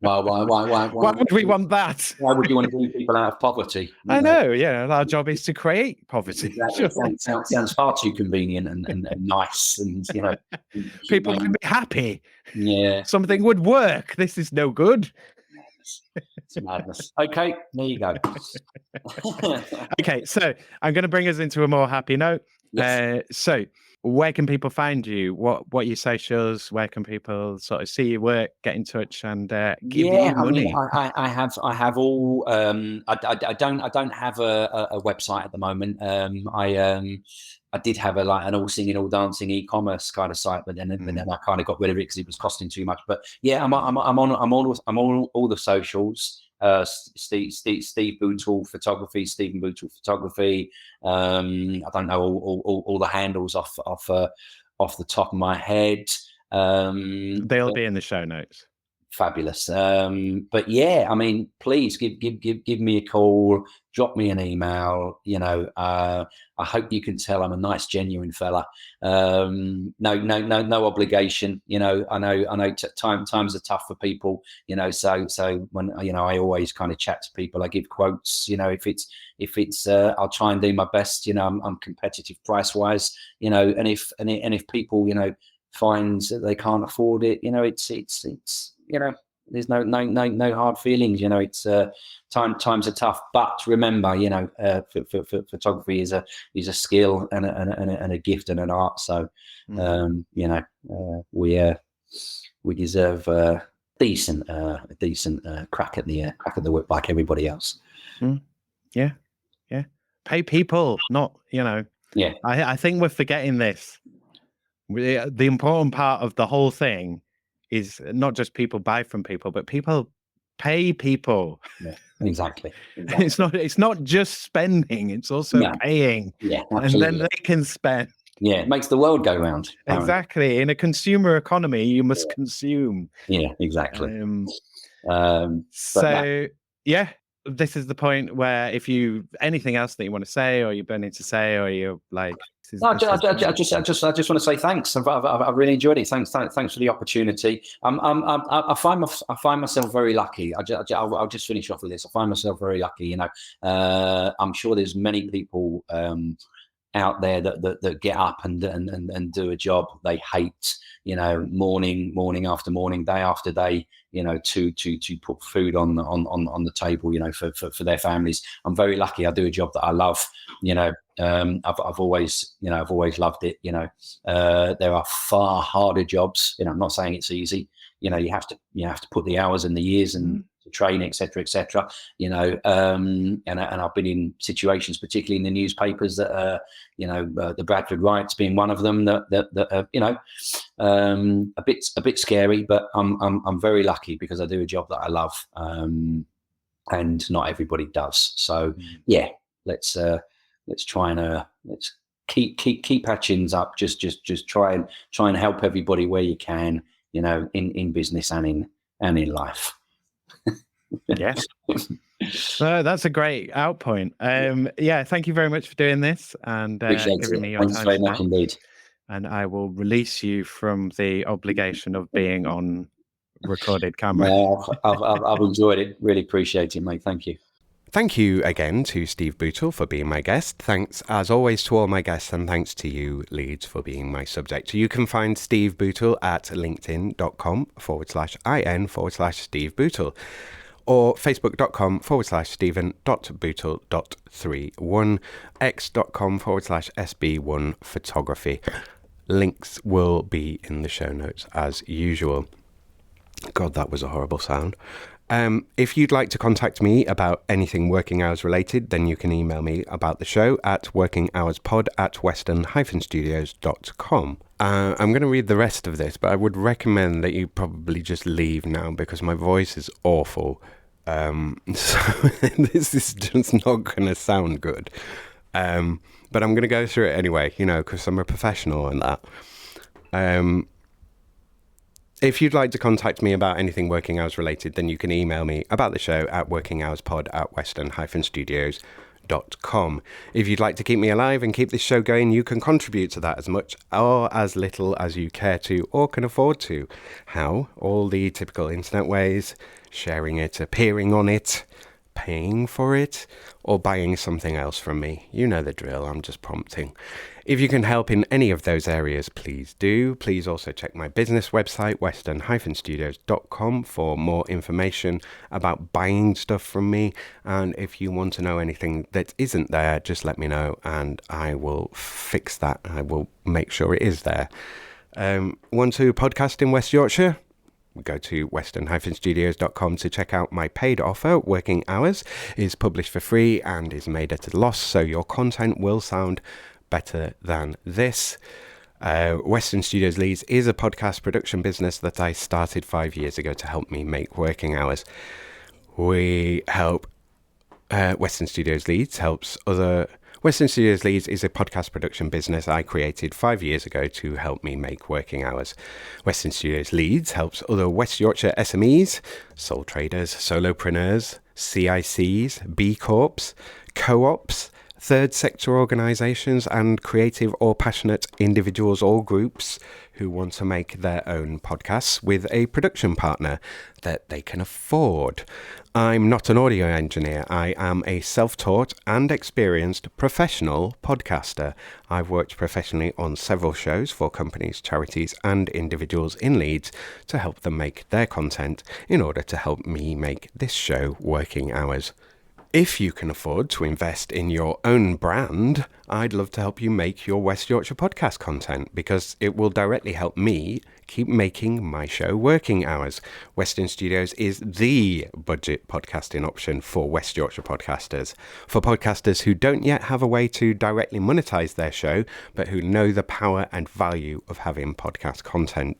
Why would we want that? Why would you want to bring people out of poverty? I know, yeah. Our job is to create poverty. Exactly. Sounds far too convenient and nice, and people would be happy. Yeah, something would work. This is no good. It's madness. Okay, there you go. Okay, so I'm going to bring us into a more happy note. Yes. So where can people find you? What your socials? Where can people sort of see your work, get in touch, and give you money? I have all. I don't have a website at the moment. I did have an all singing, all dancing e-commerce kind of site, but then I kind of got rid of it because it was costing too much. But yeah, I'm on all the socials. Steve Bootle photography, Stephen Bootle photography. I don't know all the handles off the top of my head. They'll be in the show notes. Fabulous. But yeah, I mean, please give me a call, drop me an email. I hope you can tell I'm a nice, genuine fella. No obligation. I know times are tough for people. So when I always kind of chat to people. I give quotes. If it's I'll try and do my best. I'm competitive price wise. And if people finds that they can't afford it, it's there's no hard feelings. It's times are tough, but remember, photography is a skill and a gift and an art. So we deserve a decent crack at the whip like everybody else. Yeah Pay people, not I think we're forgetting this. The important part of the whole thing is not just people buy from people, but people pay people. Yeah, exactly. It's not just spending; it's also paying. Yeah, absolutely. And then they can spend. Yeah, it makes the world go round. Exactly. In a consumer economy, you must consume. Yeah, exactly. This is the point where if you anything else that you want to say, or you're burning to say, or you're like. I just want to say thanks. I've really enjoyed it. Thanks for the opportunity. I find myself very lucky. I'll just finish off with this. I find myself very lucky. I'm sure there's many people out there that get up and do a job they hate. Morning after morning, day after day. To put food on the table. For their families. I'm very lucky. I do a job that I love. I've always loved it. There are far harder jobs. I'm not saying it's easy. You have to put the hours and the years and to train, etc. And I've been in situations, particularly in the newspapers, that the Bradford riots being one of them. That a bit scary, but I'm very lucky because I do a job that I love, and not everybody does. So let's try and let's keep our chins up. Just try and help everybody where you can. In business and in life. Yes. That's a great outpoint. Thank you very much for doing this and giving me your time. Thanks very much indeed. And I will release you from the obligation of being on recorded camera. I've enjoyed it. Really appreciate it, mate. Thank you. Thank you again to Steve Bootle for being my guest. Thanks, as always, to all my guests, and thanks to you, Leeds, for being my subject. You can find Steve Bootle at linkedin.com/in/Steve Bootle or facebook.com/Stephen.Bootle.31, x.com/SB1 photography. Links will be in the show notes as usual. God, that was a horrible sound. If you'd like to contact me about anything working hours related, then you can email me about the show at workinghourspod@western-studios.com. I'm going to read the rest of this, but I would recommend that you probably just leave now because my voice is awful. So this is just not going to sound good. But I'm going to go through it anyway, because I'm a professional and that. If you'd like to contact me about anything working hours related, then you can email me about the show at workinghourspod@western-studios.com. If you'd like to keep me alive and keep this show going, you can contribute to that as much or as little as you care to or can afford to. How? All the typical internet ways: sharing it, appearing on it, paying for it, or buying something else from me. You know the drill, I'm just prompting. If you can help in any of those areas, please do. Please also check my business website, western-studios.com, for more information about buying stuff from me. And if you want to know anything that isn't there, just let me know and I will fix that. I will make sure it is there. Want to podcast in West Yorkshire? Go to western-studios.com to check out my paid offer. Working Hours is published for free and is made at a loss, so your content will sound better than this. Western Studios Leeds is a podcast production business that I started 5 years ago to help me make Working Hours. We help Western Studios Leeds is a podcast production business I created 5 years ago to help me make Working Hours. Western Studios Leeds helps other West Yorkshire SMEs, sole traders, solopreneurs, CICs, B Corps, co-ops, third sector organisations and creative or passionate individuals or groups who want to make their own podcasts with a production partner that they can afford. I'm not an audio engineer. I am a self-taught and experienced professional podcaster. I've worked professionally on several shows for companies, charities and individuals in Leeds to help them make their content in order to help me make this show Working Hours. If you can afford to invest in your own brand, I'd love to help you make your West Yorkshire podcast content because it will directly help me keep making my show Working Hours. Western Studios is the budget podcasting option for West Yorkshire podcasters. For podcasters who don't yet have a way to directly monetize their show, but who know the power and value of having podcast content.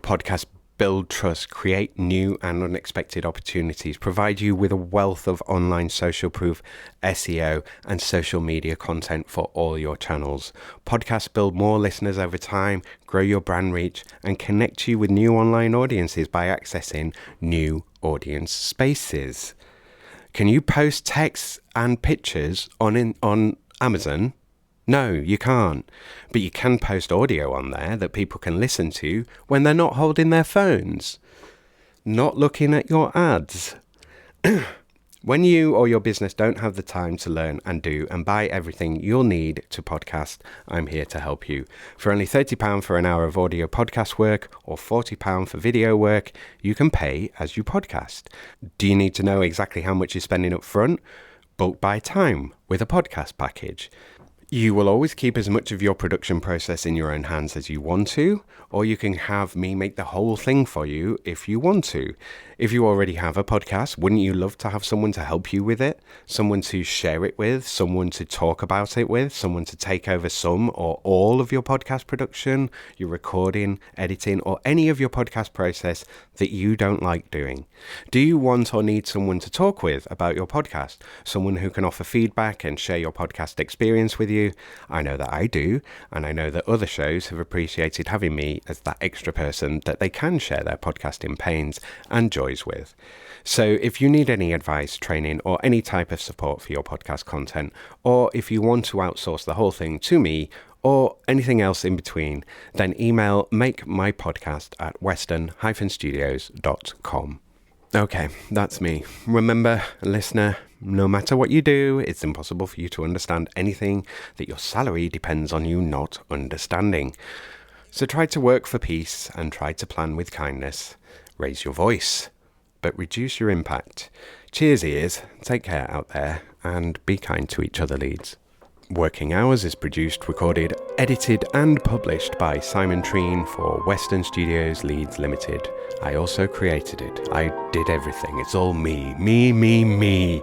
Podcasts build trust, create new and unexpected opportunities, provide you with a wealth of online social proof, SEO, and social media content for all your channels. Podcasts build more listeners over time, grow your brand reach, and connect you with new online audiences by accessing new audience spaces. Can you post texts and pictures on Amazon? No, you can't. But you can post audio on there that people can listen to when they're not holding their phones, not looking at your ads. When you or your business don't have the time to learn and do and buy everything you'll need to podcast, I'm here to help you. For only £30 for an hour of audio podcast work or £40 for video work, you can pay as you podcast. Do you need to know exactly how much you're spending up front? Bulk buy time with a podcast package. You will always keep as much of your production process in your own hands as you want to, or you can have me make the whole thing for you if you want to. If you already have a podcast, wouldn't you love to have someone to help you with it? Someone to share it with, someone to talk about it with, someone to take over some or all of your podcast production, your recording, editing, or any of your podcast process that you don't like doing? Do you want or need someone to talk with about your podcast? Someone who can offer feedback and share your podcast experience with you? I know that I do, and I know that other shows have appreciated having me as that extra person that they can share their podcasting pains and joys with. So if you need any advice, training, or any type of support for your podcast content, or if you want to outsource the whole thing to me, or anything else in between, then email makemypodcast@western-studios.com. Okay, that's me. Remember, listener, no matter what you do, it's impossible for you to understand anything that your salary depends on you not understanding. So try to work for peace and try to plan with kindness. Raise your voice, but reduce your impact. Cheers, ears. Take care out there and be kind to each other, Leeds. Working Hours is produced, recorded, edited and published by Simon Treen for Western Studios Leeds Limited. I also created it. I did everything. It's all me. Me.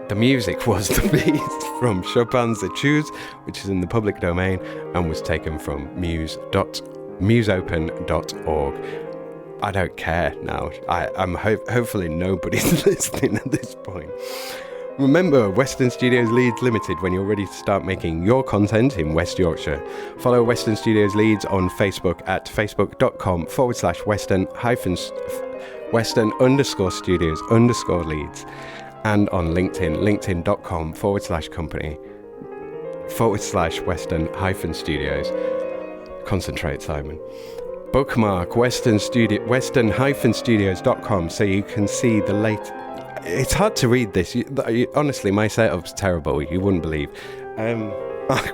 The music was The Beast from Chopin's Etudes, which is in the public domain and was taken from museopen.org. I don't care now. I'm hopefully nobody's listening at this point. Remember Western Studios Leeds Limited when you're ready to start making your content in West Yorkshire. Follow Western Studios Leeds on Facebook at facebook.com/Western_Studios_Leeds and on LinkedIn, linkedin.com/Western-Studios. Concentrate, Simon. Bookmark western-studios.com so you can see the late. It's hard to read this. Honestly, my setup's terrible. You wouldn't believe.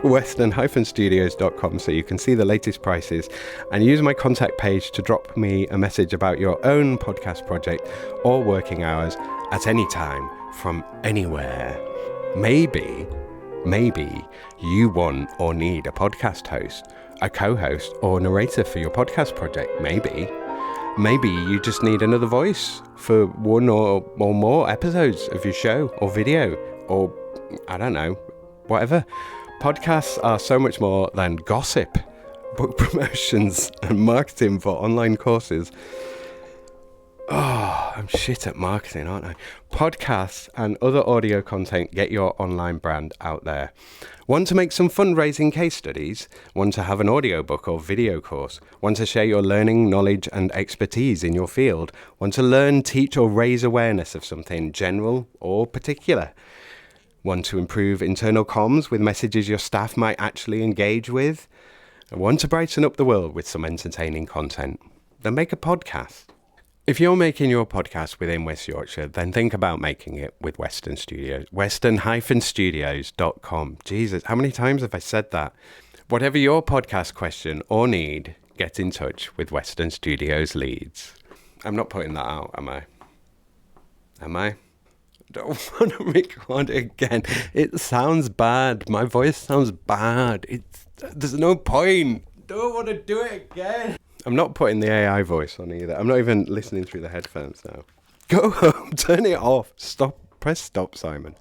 Western-studios.com so you can see the latest prices and use my contact page to drop me a message about your own podcast project or working hours at any time from anywhere. Maybe you want or need a podcast host, a co-host or narrator for your podcast project. Maybe you just need another voice for one or more episodes of your show or video or I don't know, whatever. Podcasts are so much more than gossip, book promotions and marketing for online courses. Oh, I'm shit at marketing, aren't I? Podcasts and other audio content get your online brand out there. Want to make some fundraising case studies? Want to have an audiobook or video course? Want to share your learning, knowledge and expertise in your field? Want to learn, teach or raise awareness of something general or particular? Want to improve internal comms with messages your staff might actually engage with? Want to brighten up the world with some entertaining content? Then make a podcast. If you're making your podcast within West Yorkshire, then think about making it with Western Studios. Western-studios.com. Jesus, how many times have I said that? Whatever your podcast question or need, get in touch with Western Studios Leeds. I'm not putting that out, am I? I don't want to record it again. It sounds bad. My voice sounds bad. There's no point. Don't want to do it again. I'm not putting the AI voice on either. I'm not even listening through the headphones now. Go home, turn it off. Stop. Press stop, Simon.